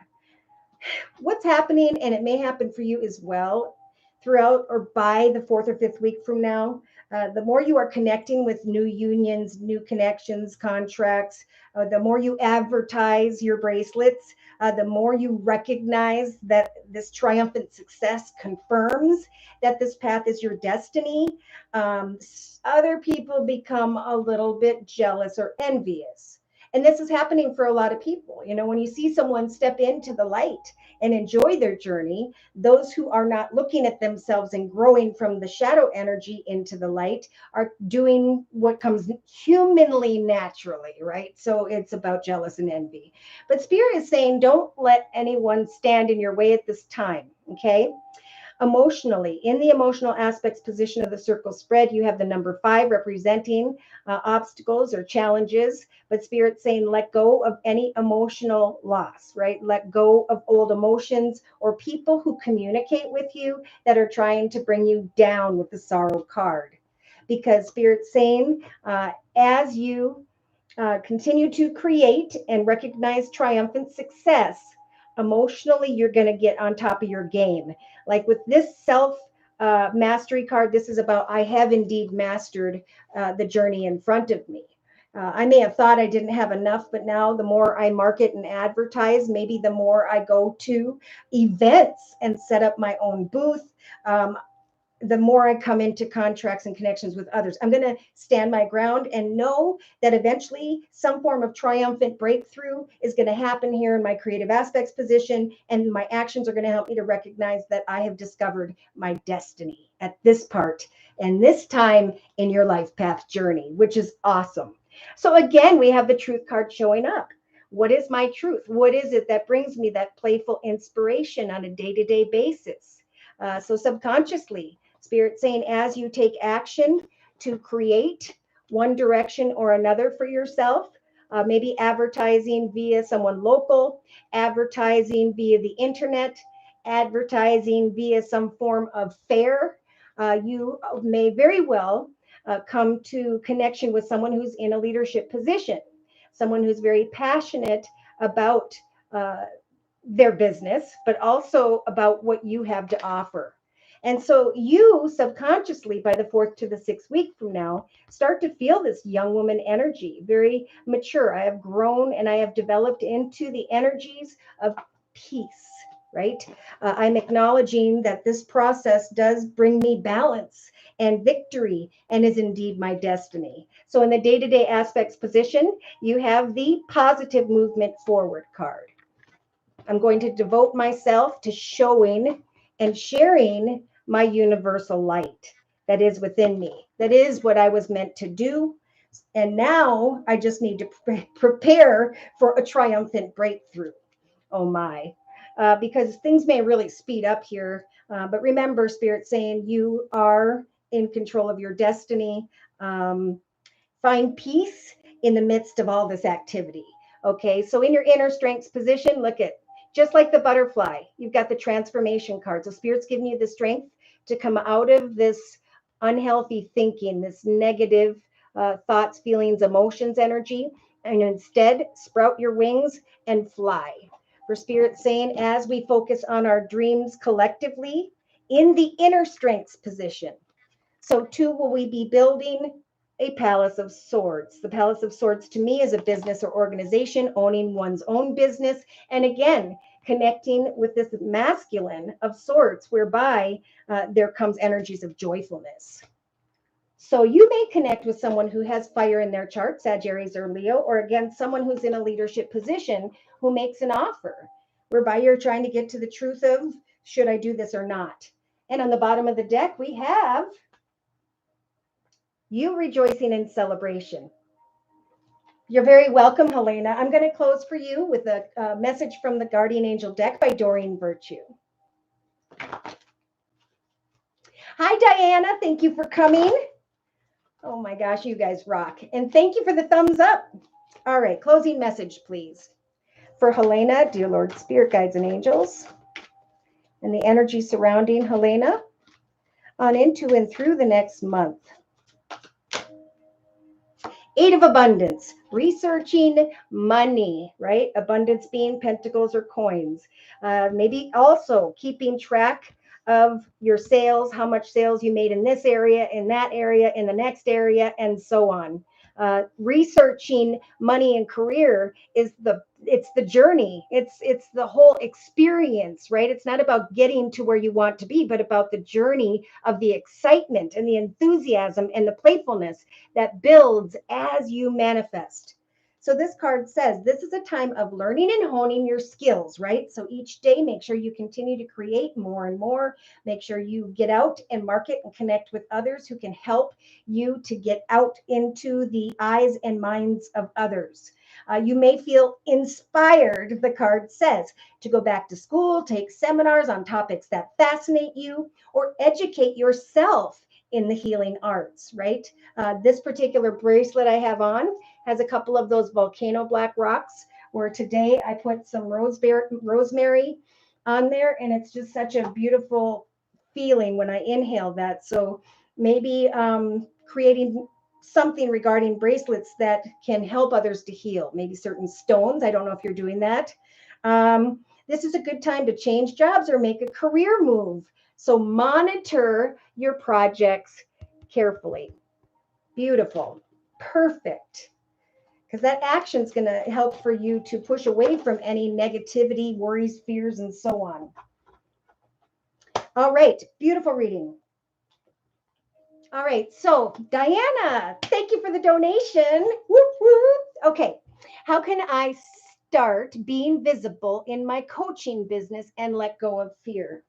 what's happening, and it may happen for you as well throughout or by the fourth or fifth week from now, the more you are connecting with new unions, new connections, contracts, the more you advertise your bracelets, the more you recognize that this triumphant success confirms that this path is your destiny. Other people become a little bit jealous or envious. And this is happening for a lot of people. You know, when you see someone step into the light and enjoy their journey, those who are not looking at themselves and growing from the shadow energy into the light are doing what comes humanly naturally, right? So it's about jealous and envy. But Spirit is saying, don't let anyone stand in your way at this time, okay? Emotionally, in the emotional aspects position of the circle spread, you have the number 5 representing obstacles or challenges, but Spirit saying let go of any emotional loss, right? Let go of old emotions or people who communicate with you that are trying to bring you down with the sorrow card. Because Spirit saying, as you continue to create and recognize triumphant success, emotionally, you're going to get on top of your game. Like with this self mastery card, this is about I have indeed mastered the journey in front of me. I may have thought I didn't have enough, but now the more I market and advertise, maybe the more I go to events and set up my own booth. The more I come into contracts and connections with others, I'm going to stand my ground and know that eventually some form of triumphant breakthrough is going to happen here in my creative aspects position. And my actions are going to help me to recognize that I have discovered my destiny at this part and this time in your life path journey, which is awesome. So again, we have the truth card showing up. What is my truth? What is it that brings me that playful inspiration on a day-to-day basis? So subconsciously, Spirit saying, as you take action to create one direction or another for yourself, maybe advertising via someone local, advertising via the internet, advertising via some form of fair, you may very well come to connection with someone who's in a leadership position, someone who's very passionate about uh, their business, but also about what you have to offer. And so you subconsciously, by the 4th to the 6th week from now, start to feel this young woman energy, very mature. I have grown and I have developed into the energies of peace, right? I'm acknowledging that this process does bring me balance and victory and is indeed my destiny. So in the day-to-day aspects position, you have the positive movement forward card. I'm going to devote myself to showing and sharing my universal light that is within me. That is what I was meant to do. And now I just need to prepare for a triumphant breakthrough. Oh my. Because things may really speed up here. But remember, Spirit saying you are in control of your destiny. Find peace in the midst of all this activity. Okay, so in your inner strengths position, look at just like the butterfly, you've got the transformation card. So Spirit's giving you the strength to come out of this unhealthy thinking, this negative thoughts, feelings, emotions energy, and instead sprout your wings and fly. For Spirit saying, as we focus on our dreams collectively in the inner strengths position, so too will we be building a palace of swords. The palace of swords to me is a business or organization owning one's own business. And again, connecting with this masculine of swords, whereby there comes energies of joyfulness. So you may connect with someone who has fire in their chart, Sagittarius or Leo, or again, someone who's in a leadership position who makes an offer, whereby you're trying to get to the truth of, should I do this or not? And on the bottom of the deck, we have you rejoicing in celebration. You're very welcome, Helena. I'm going to close for you with a message from the Guardian Angel deck by Doreen Virtue. Hi, Diana. Thank you for coming. Oh my gosh, you guys rock. And thank you for the thumbs up. All right, closing message, please. For Helena, dear Lord, Spirit Guides and Angels, and the energy surrounding Helena on into and through the next month. 8 of abundance, researching money, right? Abundance being pentacles or coins. Maybe also keeping track of your sales, how much sales you made in this area, in that area, in the next area, and so on. Researching money and career is it's the journey. It's the whole experience, right? It's not about getting to where you want to be, but about the journey of the excitement and the enthusiasm and the playfulness that builds as you manifest. So this card says this is a time of learning and honing your skills, right? So each day, make sure you continue to create more and more. Make sure you get out and market and connect with others who can help you to get out into the eyes and minds of others. You may feel inspired, the card says, to go back to school, take seminars on topics that fascinate you, or educate yourself in the healing arts, right? This particular bracelet I have on has a couple of those volcano black rocks, where today I put some rosemary on there, and it's just such a beautiful feeling when I inhale that. So maybe creating something regarding bracelets that can help others to heal, maybe certain stones. I don't know if you're doing that. This is a good time to change jobs or make a career move. So monitor your projects carefully. Beautiful. Perfect. Because that action is going to help for you to push away from any negativity, worries, fears, and so on. All right. Beautiful reading. All right. So, Diana, thank you for the donation. Whoop, whoop. Okay. How can I start being visible in my coaching business and let go of fear?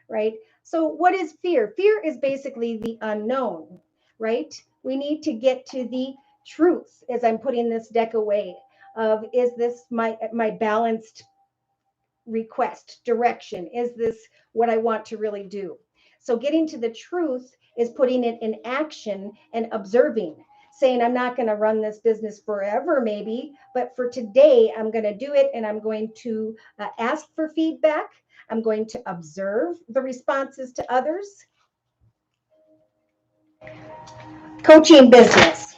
Right? So what is fear? Fear is basically the unknown, right? We need to get to the truth as I'm putting this deck away of, is this my balanced request, direction? Is this what I want to really do? So getting to the truth is putting it in action and observing, saying, I'm not going to run this business forever, maybe, but for today, I'm going to do it, and I'm going to ask for feedback. I'm going to observe the responses to others. Coaching business.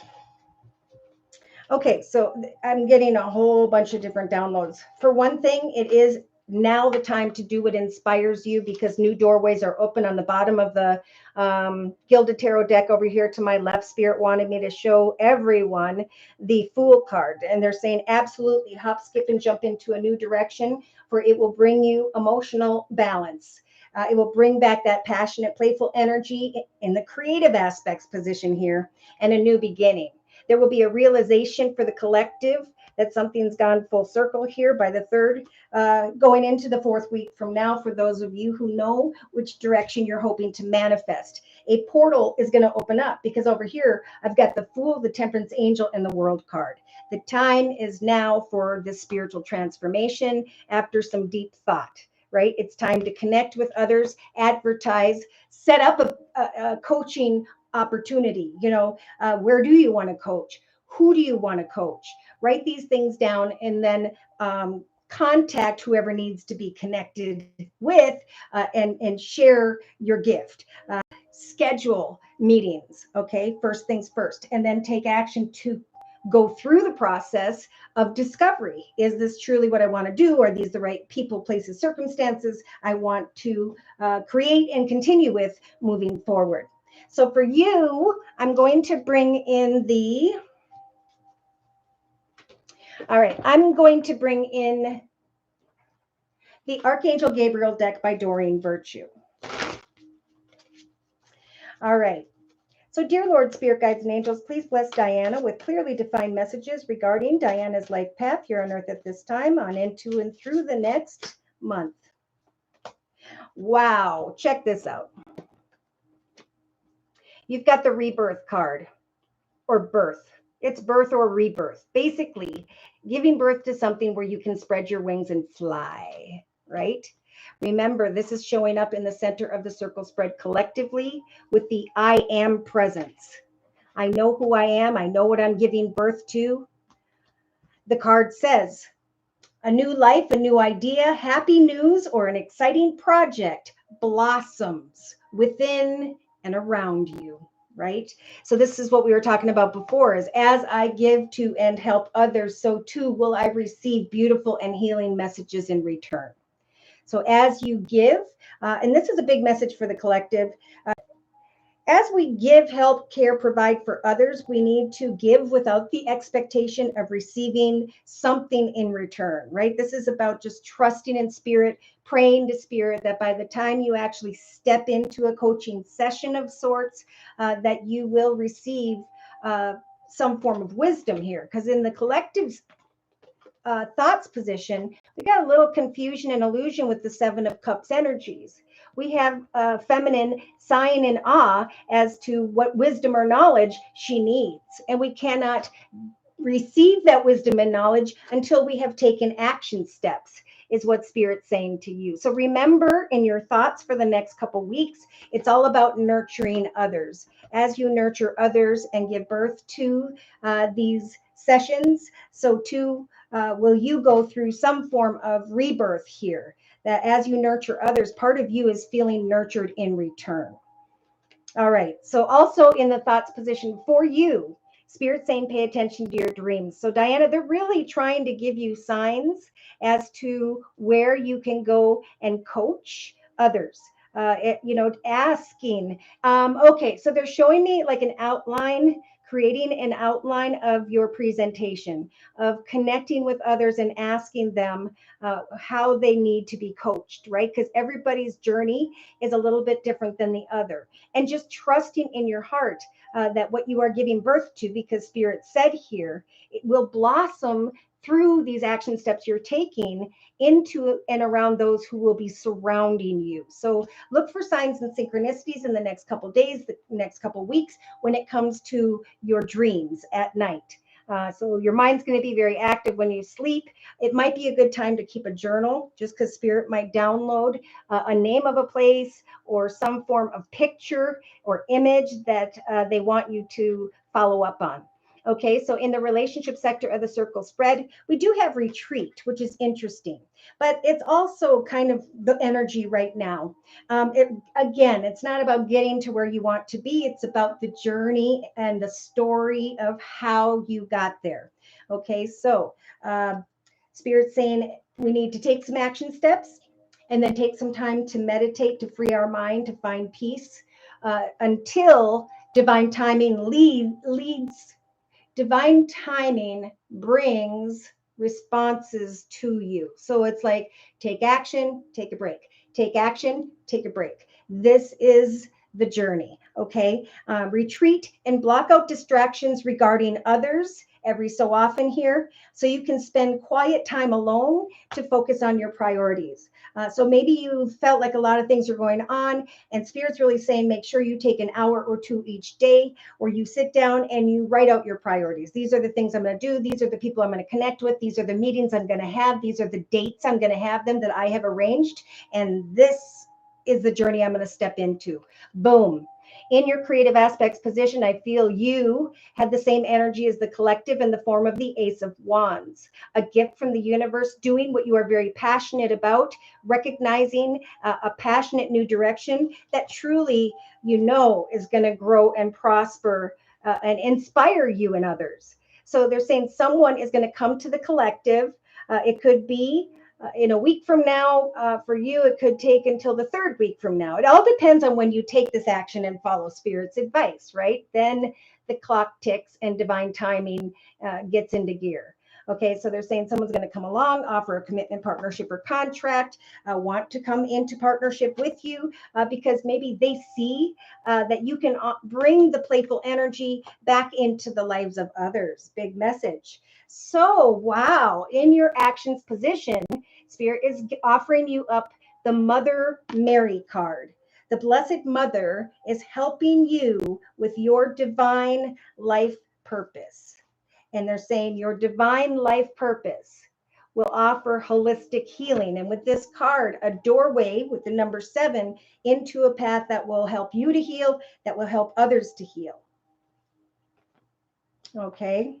Okay, so I'm getting a whole bunch of different downloads. For one thing, it is now the time to do what inspires you, because new doorways are open. On the bottom of the Gilded Tarot deck over here to my left, Spirit wanted me to show everyone the Fool card. And they're saying absolutely hop, skip, and jump into a new direction, for it will bring you emotional balance. It will bring back that passionate, playful energy in the creative aspects position here, and a new beginning. There will be a realization for the collective that something's gone full circle here by the third, going into the fourth week from now, for those of you who know which direction you're hoping to manifest. A portal is going to open up, because over here, I've got the Fool, the Temperance Angel, and the World card. The time is now for this spiritual transformation after some deep thought. Right? It's time to connect with others, advertise, set up a coaching opportunity. Where do you want to coach? Who do you want to coach? Write these things down, and then contact whoever needs to be connected with, and share your gift. Schedule meetings, okay? First things first, and then take action to go through the process of discovery. Is this truly what I want to do? Are these the right people, places, circumstances I want to create and continue with moving forward? So for you, I'm going to bring in I'm going to bring in the Archangel Gabriel deck by Doreen Virtue. All right. So, dear Lord, Spirit Guides, and Angels, please bless Diana with clearly defined messages regarding Diana's life path here on Earth at this time, on into and through the next month. Wow. Check this out. You've got the rebirth card, or birth. It's birth or rebirth. Basically, giving birth to something where you can spread your wings and fly, right? Remember, this is showing up in the center of the circle spread collectively with the I am presence. I know who I am. I know what I'm giving birth to. The card says, a new life, a new idea, happy news, or an exciting project blossoms within and around you, right? So this is what we were talking about before, is as I give to and help others, so too will I receive beautiful and healing messages in return. So as you give, and this is a big message for the collective, as we give, help, care, provide for others, we need to give without the expectation of receiving something in return, right? This is about just trusting in spirit, praying to spirit that by the time you actually step into a coaching session of sorts, that you will receive some form of wisdom here. Because in the collective's thoughts position, we got a little confusion and illusion with the Seven of Cups energies. We have feminine sighing in awe as to what wisdom or knowledge she needs. And we cannot receive that wisdom and knowledge until we have taken action steps, is what Spirit's saying to you. So remember in your thoughts for the next couple weeks, it's all about nurturing others. As you nurture others and give birth to these sessions, so too will you go through some form of rebirth here. That as you nurture others, part of you is feeling nurtured in return. All right. So also in the thoughts position for you, Spirit saying pay attention to your dreams. So Diana, they're really trying to give you signs as to where you can go and coach others. Asking. Okay, so they're showing me like an outline, creating an outline of your presentation, of connecting with others and asking them how they need to be coached, right? Because everybody's journey is a little bit different than the other. And just trusting in your heart that what you are giving birth to, because Spirit said here, it will blossom through these action steps you're taking into and around those who will be surrounding you. So look for signs and synchronicities in the next couple days, the next couple weeks, when it comes to your dreams at night. So your mind's going to be very active when you sleep. It might be a good time to keep a journal, just because spirit might download a name of a place or some form of picture or image that they want you to follow up on. Okay, so in the relationship sector of the circle spread, we do have retreat, which is interesting, but it's also kind of the energy right now. Again, it's not about getting to where you want to be, it's about the journey and the story of how you got there. Okay, so Spirit's saying we need to take some action steps and then take some time to meditate, to free our mind, to find peace until divine timing leads. Divine timing brings responses to you. So it's like take action, take a break, take action, take a break. This is the journey. Okay. Retreat and block out distractions regarding others every so often here, so you can spend quiet time alone to focus on your priorities. So maybe you felt like a lot of things are going on, and Spirit's really saying make sure you take an hour or two each day where you sit down and you write out your priorities. These are the things I'm going to do. These are the people I'm going to connect with. These are the meetings I'm going to have. These are the dates I'm going to have them that I have arranged. And this is the journey I'm going to step into. Boom. In your creative aspects position, I feel you had the same energy as the collective in the form of the Ace of Wands, a gift from the universe, doing what you are very passionate about, recognizing a passionate new direction that truly, is going to grow and prosper and inspire you and others. So they're saying someone is going to come to the collective. It could be in a week from now. For you, it could take until the third week from now. It all depends on when you take this action and follow Spirit's advice, right? Then the clock ticks and divine timing gets into gear. Okay, so they're saying someone's going to come along, offer a commitment, partnership, or contract, want to come into partnership with you because maybe they see that you can bring the playful energy back into the lives of others. Big message. So, wow, in your actions position, Spirit is offering you up the Mother Mary card. The Blessed Mother is helping you with your divine life purpose. And they're saying your divine life purpose will offer holistic healing. And with this card, a doorway with the number 7 into a path that will help you to heal, that will help others to heal. Okay.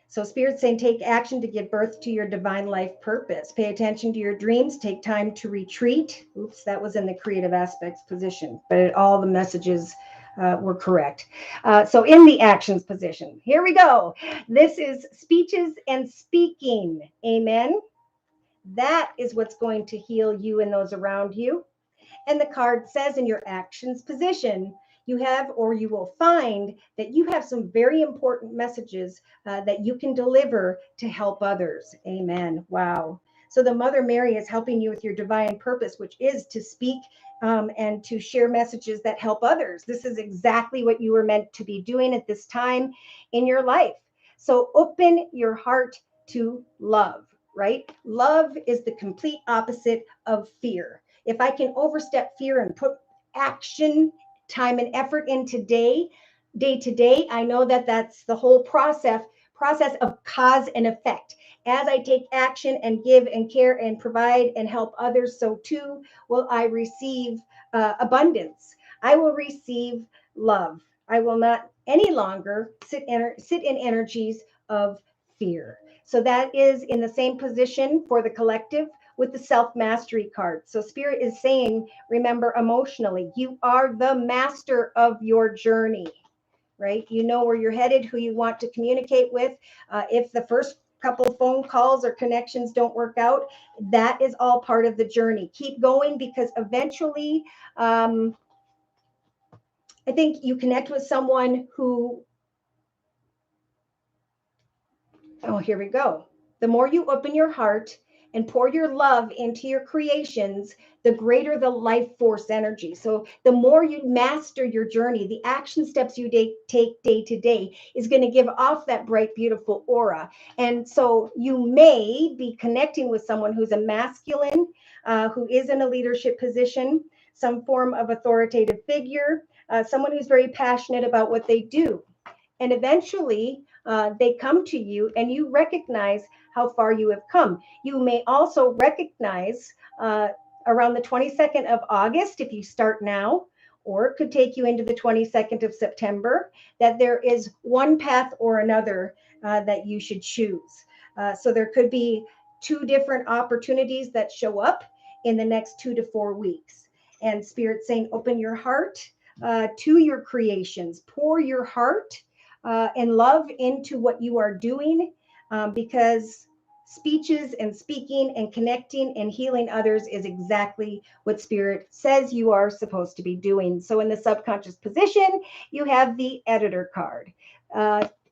So Spirit's saying take action to give birth to your divine life purpose. Pay attention to your dreams. Take time to retreat. Oops, that was in the creative aspects position, but all the messages were correct. So in the actions position, here we go. This is speeches and speaking. Amen. That is what's going to heal you and those around you. And the card says in your actions position, you have, or you will find that you have some very important messages that you can deliver to help others. Amen. Wow. So the Mother Mary is helping you with your divine purpose, which is to speak and to share messages that help others. This is exactly what you were meant to be doing at this time in your life. So open your heart to love, right? Love is the complete opposite of fear. If I can overstep fear and put action, time, and effort in day to day, I know that that's the whole process of cause and effect. As I take action and give and care and provide and help others, so too will I receive abundance. I will receive love. I will not any longer sit in energies of fear. So that is in the same position for the collective with the self-mastery card. So Spirit is saying, remember, emotionally, you are the master of your journey, right? You know where you're headed, who you want to communicate with. If the first couple phone calls or connections don't work out, that is all part of the journey. Keep going, because eventually, I think you connect with someone who, oh, here we go. The more you open your heart and pour your love into your creations, the greater the life force energy. So the more you master your journey, the action steps you take day to day is going to give off that bright, beautiful aura. And so you may be connecting with someone who's a masculine, who is in a leadership position, some form of authoritative figure, someone who's very passionate about what they do. And eventually they come to you and you recognize how far you have come. You may also recognize around the 22nd of August, if you start now, or it could take you into the 22nd of September, that there is one path or another that you should choose. So there could be two different opportunities that show up in the next 2 to 4 weeks. And Spirit saying, open your heart to your creations, pour your heart and love into what you are doing, because speeches and speaking and connecting and healing others is exactly what Spirit says you are supposed to be doing. So in the subconscious position, you have the editor card.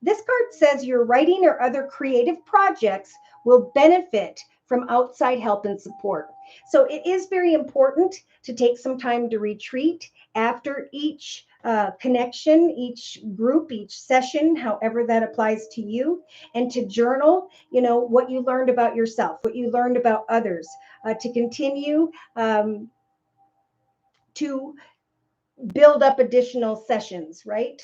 This card says your writing or other creative projects will benefit from outside help and support. So it is very important to take some time to retreat after each connection, each group, each session, however that applies to you, and to journal, what you learned about yourself, what you learned about others, to continue to build up additional sessions, right?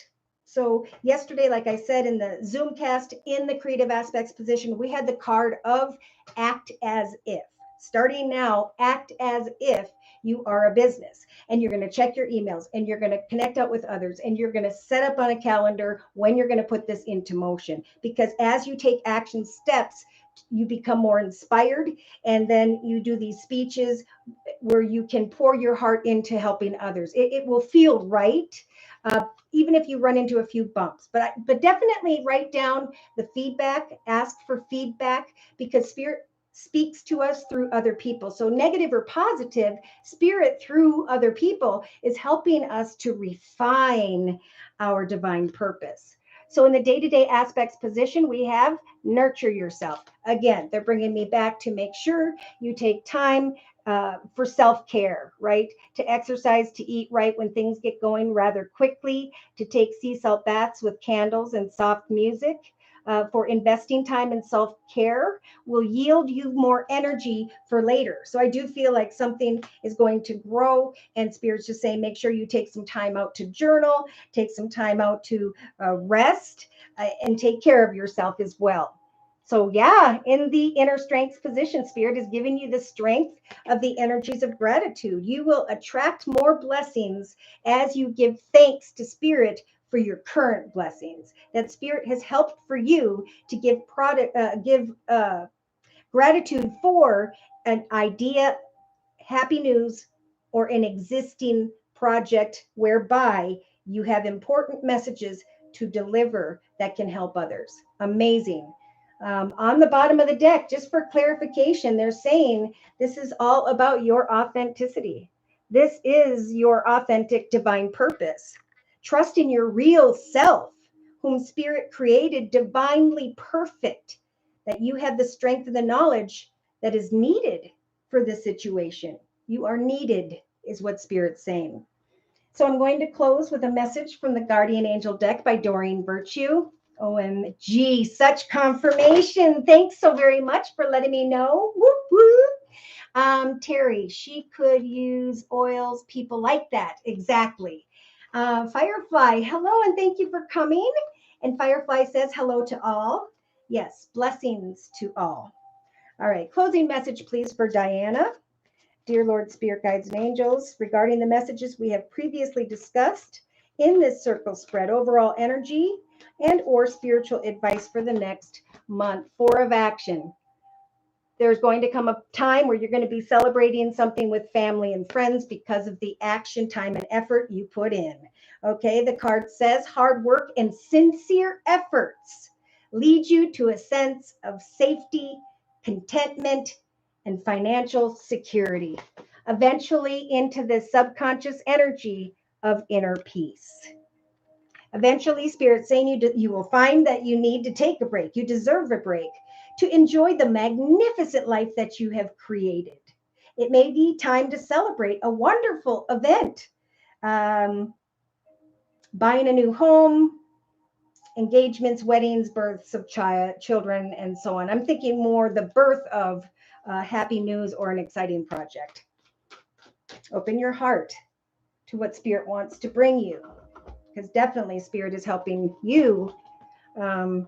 So yesterday, like I said, in the Zoomcast, in the creative aspects position, we had the card of act as if. Starting now, act as if you are a business, and you're going to check your emails, and you're going to connect out with others, and you're going to set up on a calendar when you're going to put this into motion. Because as you take action steps, you become more inspired, and then you do these speeches where you can pour your heart into helping others. It will feel right, even if you run into a few bumps. But definitely write down the feedback, ask for feedback, because Spirit speaks to us through other people. So negative or positive, Spirit through other people is helping us to refine our divine purpose. So in the day-to-day aspects position, we have nurture yourself. Again, they're bringing me back to make sure you take time for self-care, right? To exercise, to eat right when things get going rather quickly, to take sea salt baths with candles and soft music. For investing time in self-care will yield you more energy for later. So I do feel like something is going to grow, and Spirit's just saying, make sure you take some time out to journal, take some time out to rest, and take care of yourself as well. So yeah, in the inner strength position, Spirit is giving you the strength of the energies of gratitude. You will attract more blessings as you give thanks to Spirit for your current blessings. That Spirit has helped for you to give gratitude for an idea, happy news, or an existing project whereby you have important messages to deliver that can help others. Amazing. On the bottom of the deck, just for clarification, they're saying this is all about your authenticity. This is your authentic divine purpose. Trust in your real self, whom Spirit created divinely perfect, that you have the strength and the knowledge that is needed for this situation. You are needed, is what Spirit's saying. So I'm going to close with a message from the Guardian Angel deck by Doreen Virtue. OMG, such confirmation. Thanks so very much for letting me know. Whoop, whoop. Terry, she could use oils, people like that. Exactly. Firefly, hello, and thank you for coming. And Firefly says hello to all. Yes, blessings to all. All right, closing message, please, for Diana. Dear Lord, Spirit Guides and Angels, regarding the messages we have previously discussed in this circle spread, overall energy and or spiritual advice for the next month. 4 of action. There's going to come a time where you're going to be celebrating something with family and friends because of the action, time, and effort you put in. Okay, the card says hard work and sincere efforts lead you to a sense of safety, contentment, and financial security, eventually into the subconscious energy of inner peace. Eventually, Spirit's saying you will find that you need to take a break. You deserve a break to enjoy the magnificent life that you have created. It may be time to celebrate a wonderful event, um, buying a new home, engagements, weddings, births of children, and so on. I'm thinking more the birth of happy news or an exciting project. Open your heart to what Spirit wants to bring you, because definitely Spirit is helping you to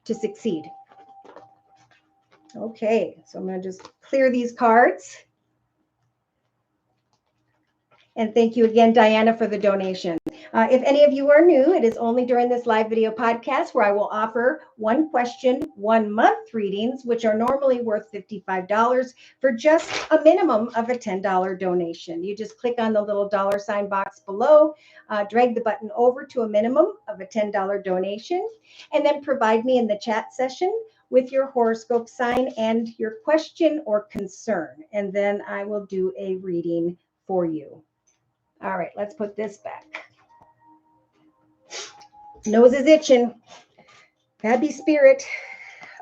succeed. Okay, so I'm going to just clear these cards. And thank you again, Diana, for the donation. If any of you are new, it is only during this live video podcast where I will offer one question, 1 month readings, which are normally worth $55 for just a minimum of a $10 donation. You just click on the little $ box below, drag the button over to a minimum of a $10 donation, and then provide me in the chat session with your horoscope sign and your question or concern. And then I will do a reading for you. All right, let's put this back. Nose is itching. Happy Spirit.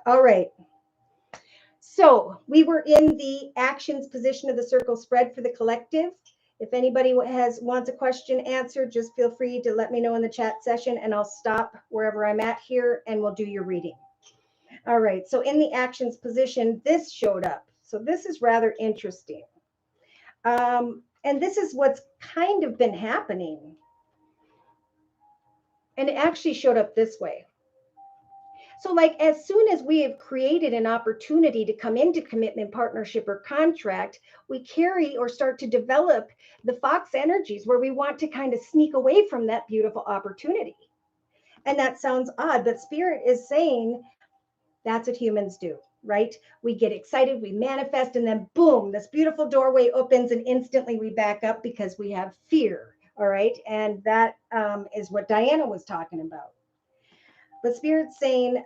All right. So we were in the actions position of the circle spread for the collective. If anybody wants a question answered, just feel free to let me know in the chat session and I'll stop wherever I'm at here and we'll do your reading. All right. So in the actions position, this showed up. So this is rather interesting. And this is what's kind of been happening. And it actually showed up this way. So like as soon as we have created an opportunity to come into commitment, partnership, or contract, we carry or start to develop the fox energies where we want to kind of sneak away from that beautiful opportunity. And that sounds odd, but Spirit is saying that's what humans do, right? We get excited, we manifest, and then boom, this beautiful doorway opens and instantly we back up because we have fear, all right? And that is what Diana was talking about. But Spirit's saying,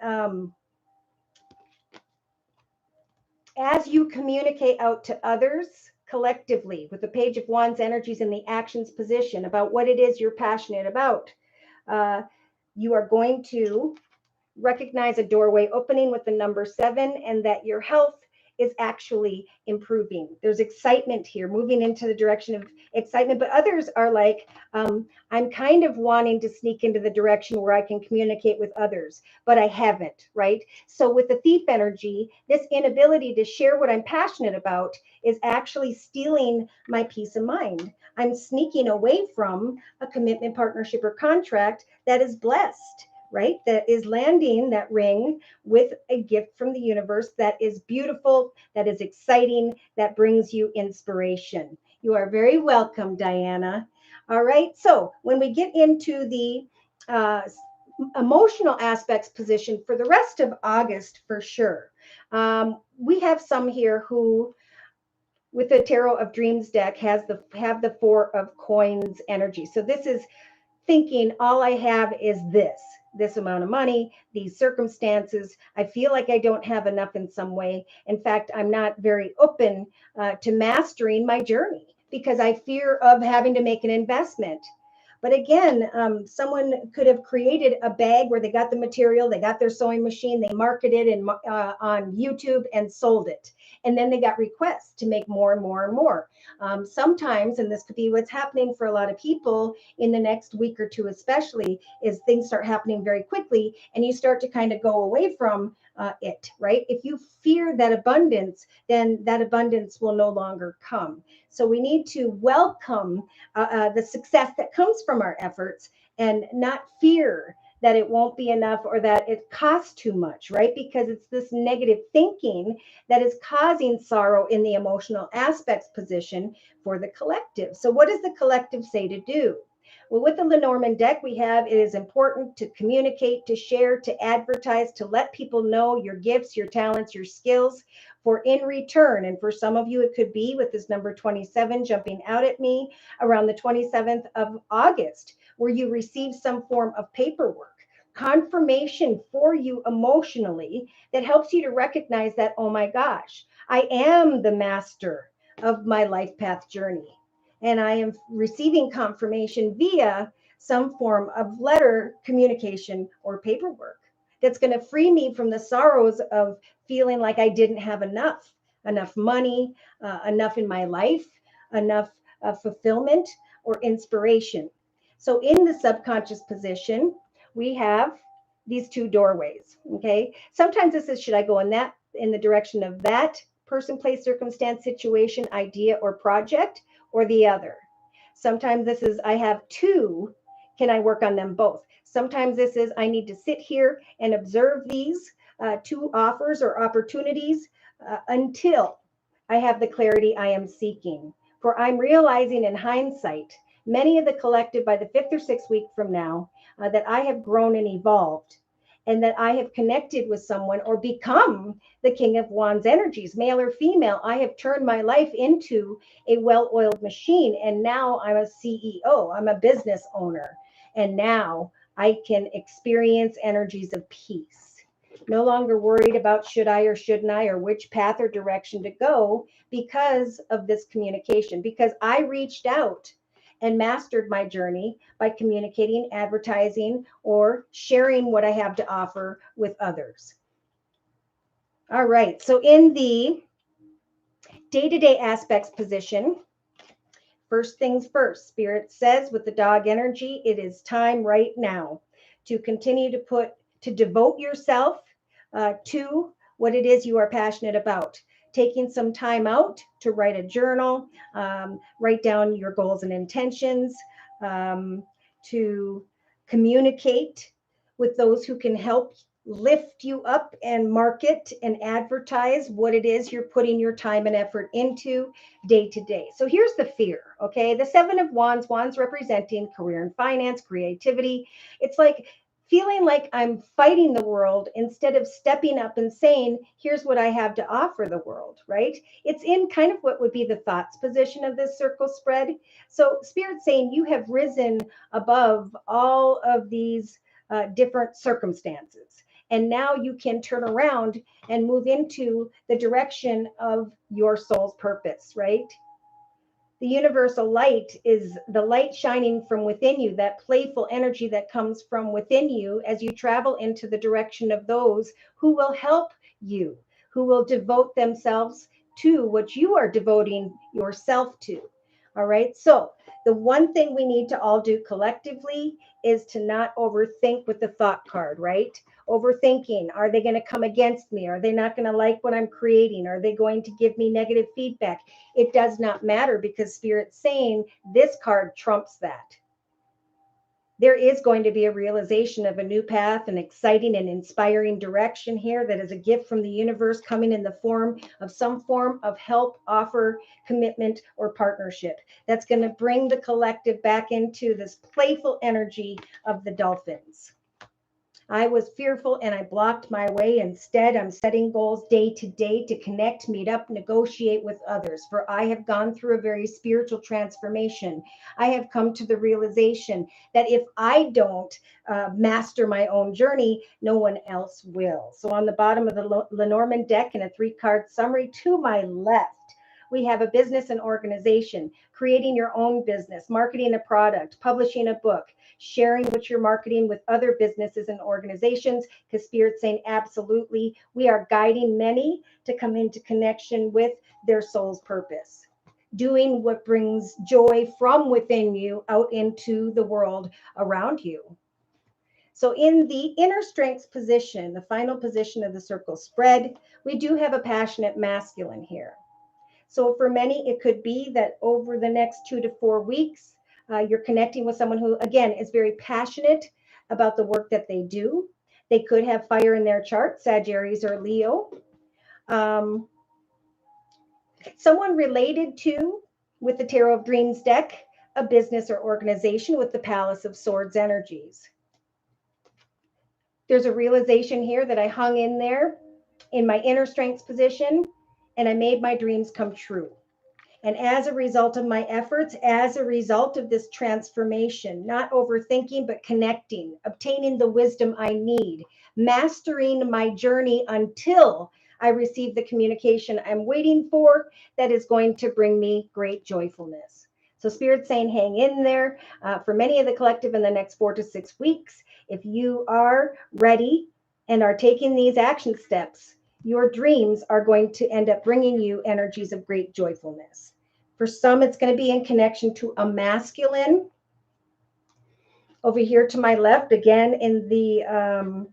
as you communicate out to others collectively with the Page of Wands energies in the actions position about what it is you're passionate about, you are going to recognize a doorway opening with the number 7 and that your health is actually improving. There's excitement here, moving into the direction of excitement, but others are like, I'm kind of wanting to sneak into the direction where I can communicate with others, but I haven't, right? So with the thief energy, this inability to share what I'm passionate about is actually stealing my peace of mind. I'm sneaking away from a commitment, partnership, or contract that is blessed, right? That is landing that ring with a gift from the universe that is beautiful, that is exciting, that brings you inspiration. You are very welcome, Diana. All right. So when we get into the emotional aspects position for the rest of August, for sure, we have some here who, with the Tarot of Dreams deck, have the 4 of Coins energy. So this is thinking all I have is this amount of money, these circumstances. I feel like I don't have enough in some way. In fact, I'm not very open to mastering my journey because I fear of having to make an investment. But again, someone could have created a bag where they got the material, they got their sewing machine, they marketed it on YouTube and sold it. And then they got requests to make more and more and more. Sometimes, and this could be what's happening for a lot of people in the next week or two, especially, is things start happening very quickly and you start to kind of go away from it, right? If you fear that abundance, then that abundance will no longer come. So we need to welcome the success that comes from our efforts and not fear that it won't be enough or that it costs too much, right? Because it's this negative thinking that is causing sorrow in the emotional aspects position for the collective. So what does the collective say to do? Well, with the Lenormand deck, we have, it is important to communicate, to share, to advertise, to let people know your gifts, your talents, your skills. For in return, and for some of you, it could be with this number 27 jumping out at me around the 27th of August, where you receive some form of paperwork, confirmation for you emotionally that helps you to recognize that, oh my gosh, I am the master of my life path journey. And I am receiving confirmation via some form of letter communication or paperwork that's going to free me from the sorrows of feeling like I didn't have enough money, enough in my life, enough fulfillment or inspiration. So in the subconscious position, we have these two doorways. Okay. Sometimes this is, should I go in the direction of that person, place, circumstance, situation, idea, or project, or the other? Sometimes this is, I have two. Can I work on them both? Sometimes this is, I need to sit here and observe these two offers or opportunities until I have the clarity I am seeking. For I'm realizing in hindsight, many of the collective by the fifth or sixth week from now, that I have grown and evolved, and that I have connected with someone or become the King of Wands energies, male or female. I have turned my life into a well oiled machine. And now I'm a CEO, I'm a business owner. And now I can experience energies of peace. No longer worried about should I or shouldn't I, or which path or direction to go, because of this communication, because I reached out and mastered my journey by communicating, advertising, or sharing what I have to offer with others. All right. So in the day-to-day aspects position, first things first, Spirit says with the dog energy, it is time right now to continue to devote yourself to what it is you are passionate about. Taking some time out to write a journal, write down your goals and intentions, to communicate with those who can help lift you up and market and advertise what it is you're putting your time and effort into day to day. So here's the fear, okay? The Seven of Wands, wands representing career and finance, creativity. It's like feeling like I'm fighting the world instead of stepping up and saying, here's what I have to offer the world, right? It's in kind of what would be the thoughts position of this circle spread. So Spirit saying you have risen above all of these different circumstances. And now you can turn around and move into the direction of your soul's purpose, right? The universal light is the light shining from within you, that playful energy that comes from within you as you travel into the direction of those who will help you, who will devote themselves to what you are devoting yourself to. All right. So the one thing we need to all do collectively is to not overthink with the thought card, right? Overthinking. Are they going to come against me? Are they not going to like what I'm creating? Are they going to give me negative feedback? It does not matter, because Spirit's saying this card trumps that. There is going to be a realization of a new path, an exciting and inspiring direction here that is a gift from the universe coming in the form of some form of help, offer, commitment, or partnership. That's going to bring the collective back into this playful energy of the dolphins. I was fearful and I blocked my way. Instead, I'm setting goals day to day to connect, meet up, negotiate with others. For I have gone through a very spiritual transformation. I have come to the realization that if I don't master my own journey, no one else will. So on the bottom of the Lenormand deck in a 3-card summary to my left, we have a business and organization, creating your own business, marketing a product, publishing a book, sharing what you're marketing with other businesses and organizations, because Spirit's saying absolutely, we are guiding many to come into connection with their soul's purpose, doing what brings joy from within you out into the world around you. So in the inner strengths position, the final position of the circle spread, we do have a passionate masculine here. So for many, it could be that over the next 2 to 4 weeks, you're connecting with someone who, again, is very passionate about the work that they do. They could have fire in their chart, Sagittarius or Leo. Someone related to, with the Tarot of Dreams deck, a business or organization with the Palace of Swords energies. There's a realization here that I hung in there in my inner strengths position, and I made my dreams come true. And as a result of my efforts, as a result of this transformation, not overthinking, but connecting, obtaining the wisdom I need, mastering my journey until I receive the communication I'm waiting for, that is going to bring me great joyfulness. So Spirit's saying, hang in there. For many of the collective in the next 4 to 6 weeks, if you are ready and are taking these action steps, your dreams are going to end up bringing you energies of great joyfulness. For some, it's going to be in connection to a masculine. Over here to my left, again in the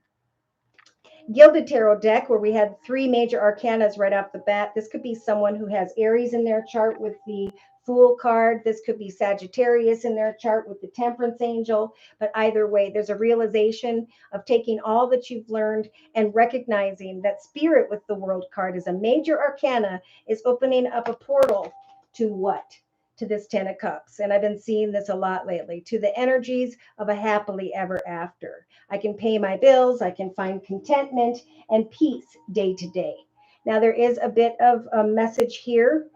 Gilded Tarot deck, where we had three major arcanas right off the bat. This could be someone who has Aries in their chart with the Fool card. This could be Sagittarius in their chart with the Temperance Angel. But either way, there's a realization of taking all that you've learned and recognizing that Spirit with the World card is a major arcana, is opening up a portal to what? To this 10 of Cups. And I've been seeing this a lot lately, to the energies of a happily ever after. I can pay my bills, I can find contentment and peace day to day. Now, there is a bit of a message here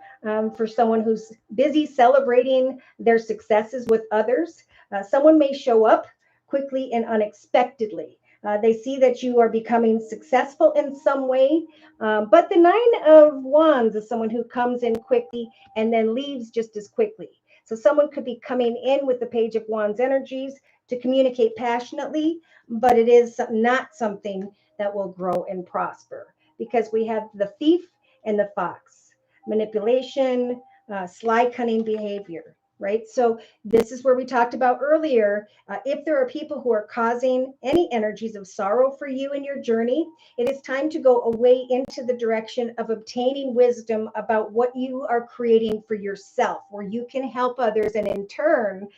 for someone who's busy celebrating their successes with others. Someone may show up quickly and unexpectedly. They see that you are becoming successful in some way, but the Nine of Wands is someone who comes in quickly and then leaves just as quickly. So someone could be coming in with the Page of Wands energies to communicate passionately, but it is not something that will grow and prosper, because we have the Thief and the Fox. Manipulation, sly, cunning behavior, right? So this is where we talked about earlier. If there are people who are causing any energies of sorrow for you in your journey, it is time to go away into the direction of obtaining wisdom about what you are creating for yourself, where you can help others and in turn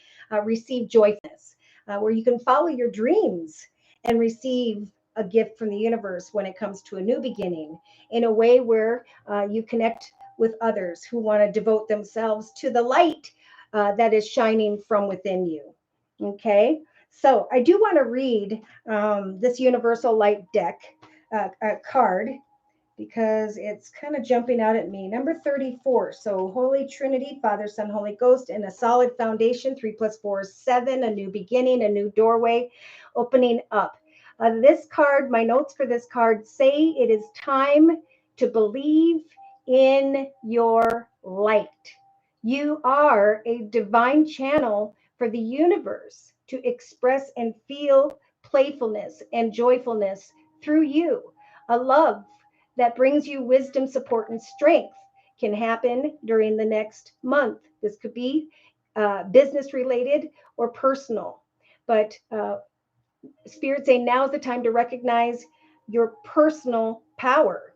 receive joyfulness, where you can follow your dreams and receive a gift from the universe when it comes to a new beginning, in a way where you connect with others who want to devote themselves to the light that is shining from within you. Okay, so I do want to read this Universal Light deck card, because it's kind of jumping out at me. Number 34. So Holy Trinity, Father, Son, Holy Ghost, and a solid foundation. 3 + 4 is 7. A new beginning, a new doorway opening up. This card, my notes for this card say it is time to believe in your light. You are a divine channel for the universe to express and feel playfulness and joyfulness through you. A love that brings you wisdom, support, and strength can happen during the next month. This could be business related or personal, but Spirit saying now is the time to recognize your personal power.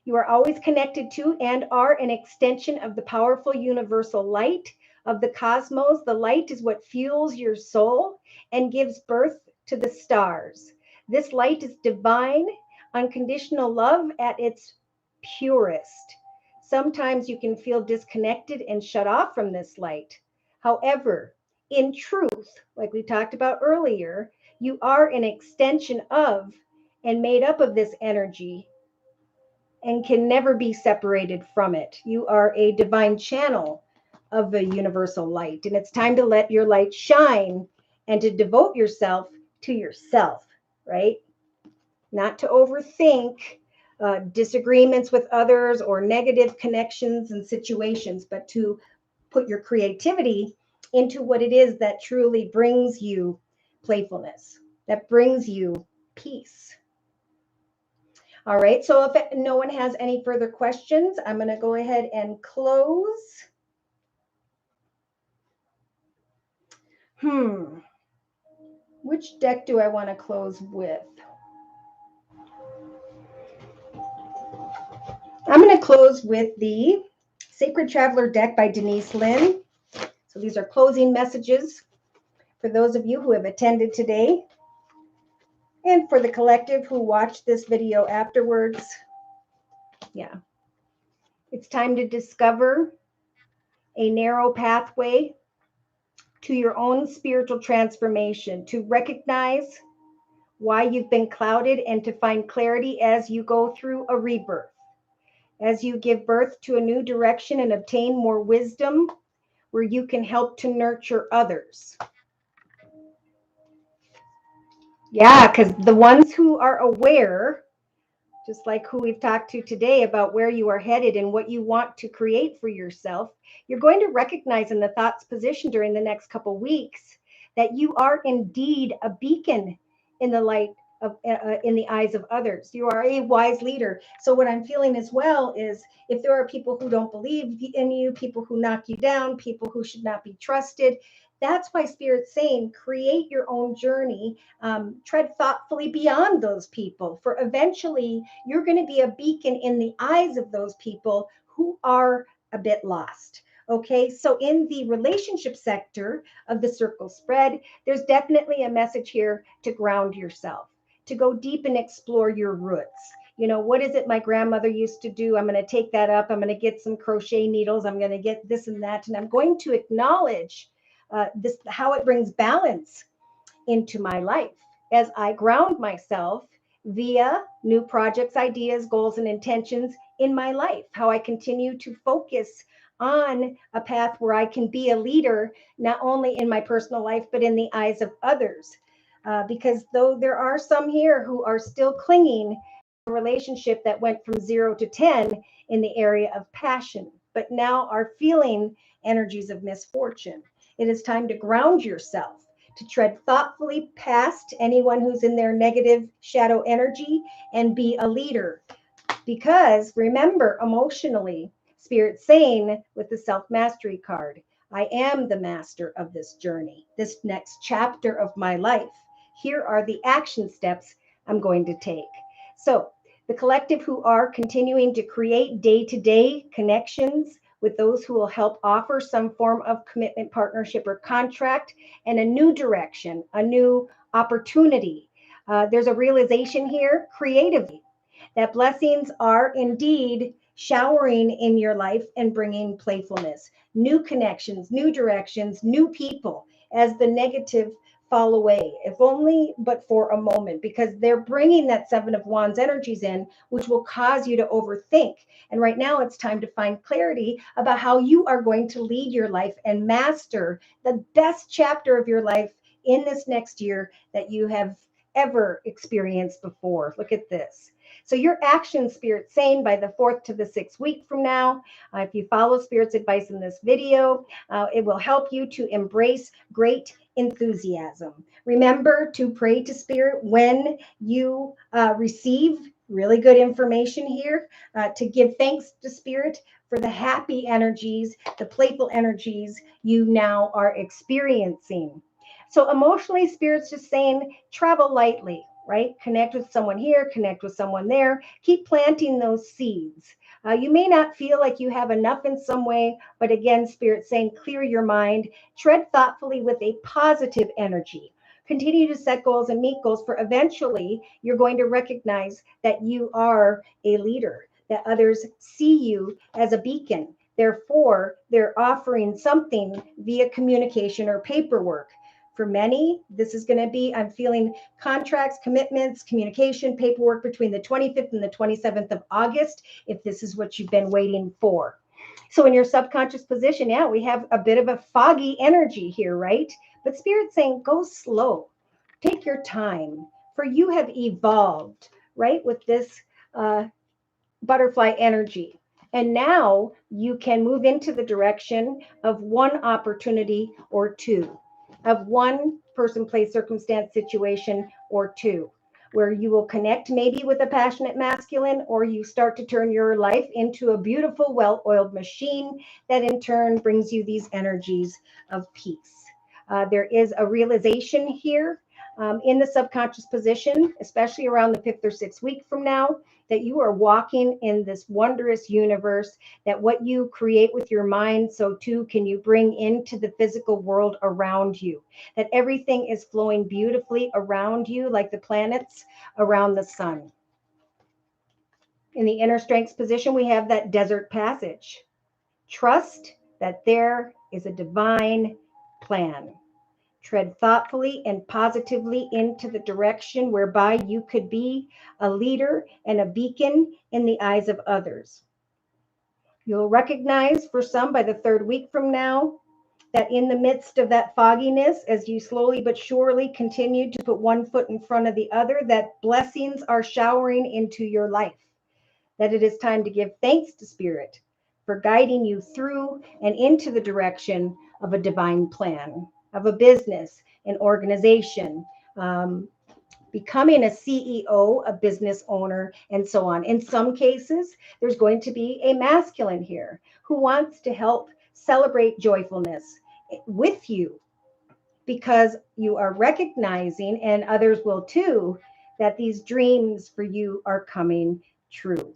You are always connected to and are an extension of the powerful universal light of the cosmos. The light is what fuels your soul and gives birth to the stars. This light is divine, unconditional love at its purest. Sometimes you can feel disconnected and shut off from this light. However, in truth, like we talked about earlier, you are an extension of and made up of this energy and can never be separated from it. You are a divine channel of the universal light, and it's time to let your light shine and to devote yourself to yourself, right? Not to overthink disagreements with others or negative connections and situations, but to put your creativity into what it is that truly brings you playfulness, that brings you peace. All right, so if no one has any further questions, I'm going to go ahead and close. Which deck do I want to close with? I'm going to close with the Sacred Traveler deck by Denise Lynn. So these are closing messages for those of you who have attended today, and for the collective who watched this video afterwards. Yeah. It's time to discover a narrow pathway to your own spiritual transformation, to recognize why you've been clouded and to find clarity as you go through a rebirth, as you give birth to a new direction and obtain more wisdom where you can help to nurture others. Yeah, because the ones who are aware, just like who we've talked to today about where you are headed and what you want to create for yourself, you're going to recognize in the thoughts position during the next couple weeks that you are indeed a beacon in the light in the eyes of others. You are a wise leader. So what I'm feeling as well is if there are people who don't believe in you, people who knock you down, people who should not be trusted, that's why Spirit's saying create your own journey, tread thoughtfully beyond those people, for eventually you're going to be a beacon in the eyes of those people who are a bit lost. Okay, so in the relationship sector of the circle spread, there's definitely a message here to ground yourself, to go deep and explore your roots. You know, what is it my grandmother used to do? I'm going to take that up. I'm going to get some crochet needles. I'm going to get this and that. And I'm going to acknowledge this, how it brings balance into my life as I ground myself via new projects, ideas, goals, and intentions in my life, how I continue to focus on a path where I can be a leader, not only in my personal life, but in the eyes of others. Because though there are some here who are still clinging to a relationship that went from 0 to 10 in the area of passion, but now are feeling energies of misfortune. It is time to ground yourself, to tread thoughtfully past anyone who's in their negative shadow energy and be a leader. Because remember, emotionally, Spirit's saying with the self mastery card, I am the master of this journey, this next chapter of my life. Here are the action steps I'm going to take. So, the collective who are continuing to create day to day connections with those who will help offer some form of commitment, partnership, or contract, and a new direction, a new opportunity. There's a realization here creatively that blessings are indeed showering in your life and bringing playfulness, new connections, new directions, new people as the negative fall away, if only but for a moment, because they're bringing that Seven of Wands energies in, which will cause you to overthink. And right now it's time to find clarity about how you are going to lead your life and master the best chapter of your life in this next year that you have ever experienced before. Look at this. So your action, Spirit saying, by the 4th to the 6th week from now, if you follow Spirit's advice in this video, it will help you to embrace great enthusiasm. Remember to pray to Spirit when you receive really good information here, to give thanks to Spirit for the happy energies, the playful energies you now are experiencing. So emotionally, Spirit's just saying, travel lightly, right? Connect with someone here, connect with someone there. Keep planting those seeds. You may not feel like you have enough in some way, but again, Spirit saying, clear your mind, tread thoughtfully with a positive energy. Continue to set goals and meet goals, for eventually you're going to recognize that you are a leader, that others see you as a beacon. Therefore, they're offering something via communication or paperwork. For many, this is going to be, I'm feeling contracts, commitments, communication, paperwork between the 25th and the 27th of August, if this is what you've been waiting for. So in your subconscious position, yeah, we have a bit of a foggy energy here, right? But Spirit's saying, go slow, take your time, for you have evolved, right, with this butterfly energy. And now you can move into the direction of one opportunity or two, of one person, place, circumstance, situation, or two, where you will connect maybe with a passionate masculine, or you start to turn your life into a beautiful, well-oiled machine that in turn brings you these energies of peace. There is a realization here in the subconscious position, especially around the 5th or 6th week from now, that you are walking in this wondrous universe, that what you create with your mind, so too can you bring into the physical world around you, that everything is flowing beautifully around you like the planets around the sun. In the inner strengths position, we have that desert passage. Trust that there is a divine plan. Tread thoughtfully and positively into the direction whereby you could be a leader and a beacon in the eyes of others. You'll recognize, for some, by the 3rd week from now, that in the midst of that fogginess, as you slowly but surely continue to put one foot in front of the other, that blessings are showering into your life, that it is time to give thanks to Spirit for guiding you through and into the direction of a divine plan, of a business, an organization, becoming a CEO, a business owner, and so on. In some cases, there's going to be a masculine here who wants to help celebrate joyfulness with you because you are recognizing, and others will too, that these dreams for you are coming true.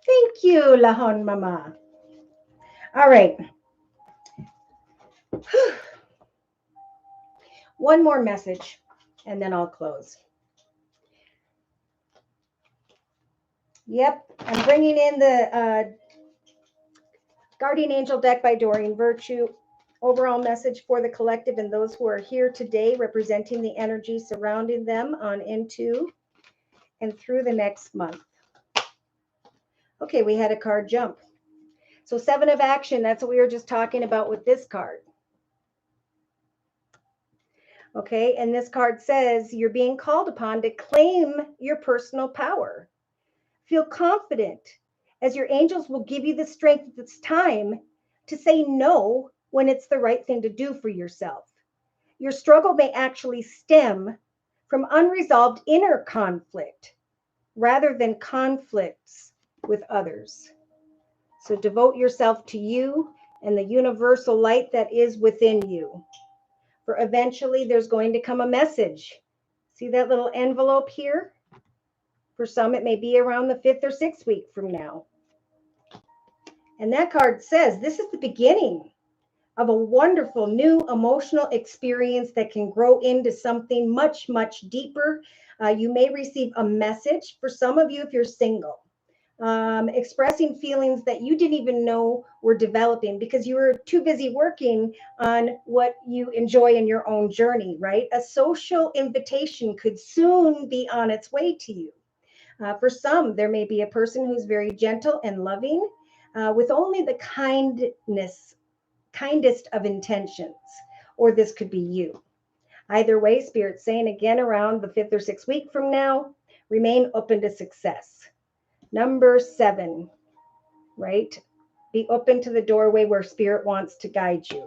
Thank you, Lahon Mama. All right. One more message, and then I'll close. Yep, I'm bringing in the Guardian Angel deck by Doreen Virtue. Overall message for the collective and those who are here today, representing the energy surrounding them on into and through the next month. Okay, we had a card jump. So 7 of action, that's what we were just talking about with this card. Okay, and this card says you're being called upon to claim your personal power. Feel confident, as your angels will give you the strength at this time to say no when it's the right thing to do for yourself. Your struggle may actually stem from unresolved inner conflict rather than conflicts with others. So devote yourself to you and the universal light that is within you. For eventually there's going to come a message. See that little envelope here? For some, it may be around the 5th or 6th week from now. And that card says this is the beginning of a wonderful new emotional experience that can grow into something much, much deeper. You may receive a message for some of you if you're single, expressing feelings that you didn't even know were developing because you were too busy working on what you enjoy in your own journey, right? A social invitation could soon be on its way to you. For some, there may be a person who's very gentle and loving with only the kindest of intentions, or this could be you. Either way, Spirit's saying again around the 5th or 6th week from now, remain open to success. Number 7, right? Be open to the doorway where Spirit wants to guide you.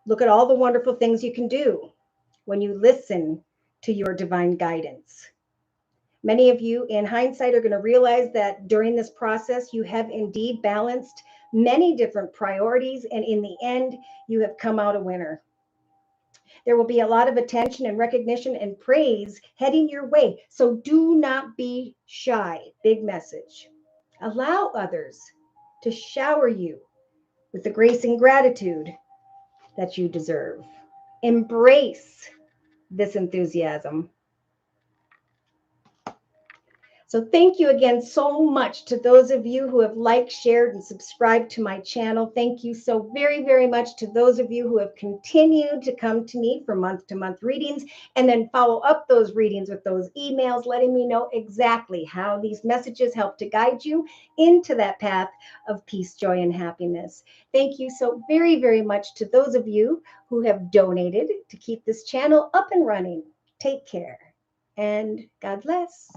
Look at all the wonderful things you can do when you listen to your divine guidance. Many of you, in hindsight, are going to realize that during this process, you have indeed balanced many different priorities, and in the end, you have come out a winner. There will be a lot of attention and recognition and praise heading your way, so do not be shy. Big message. Allow others to shower you with the grace and gratitude that you deserve. Embrace this enthusiasm. So thank you again so much to those of you who have liked, shared, and subscribed to my channel. Thank you so very, very much to those of you who have continued to come to me for month-to-month readings and then follow up those readings with those emails, letting me know exactly how these messages help to guide you into that path of peace, joy, and happiness. Thank you so very, very much to those of you who have donated to keep this channel up and running. Take care and God bless.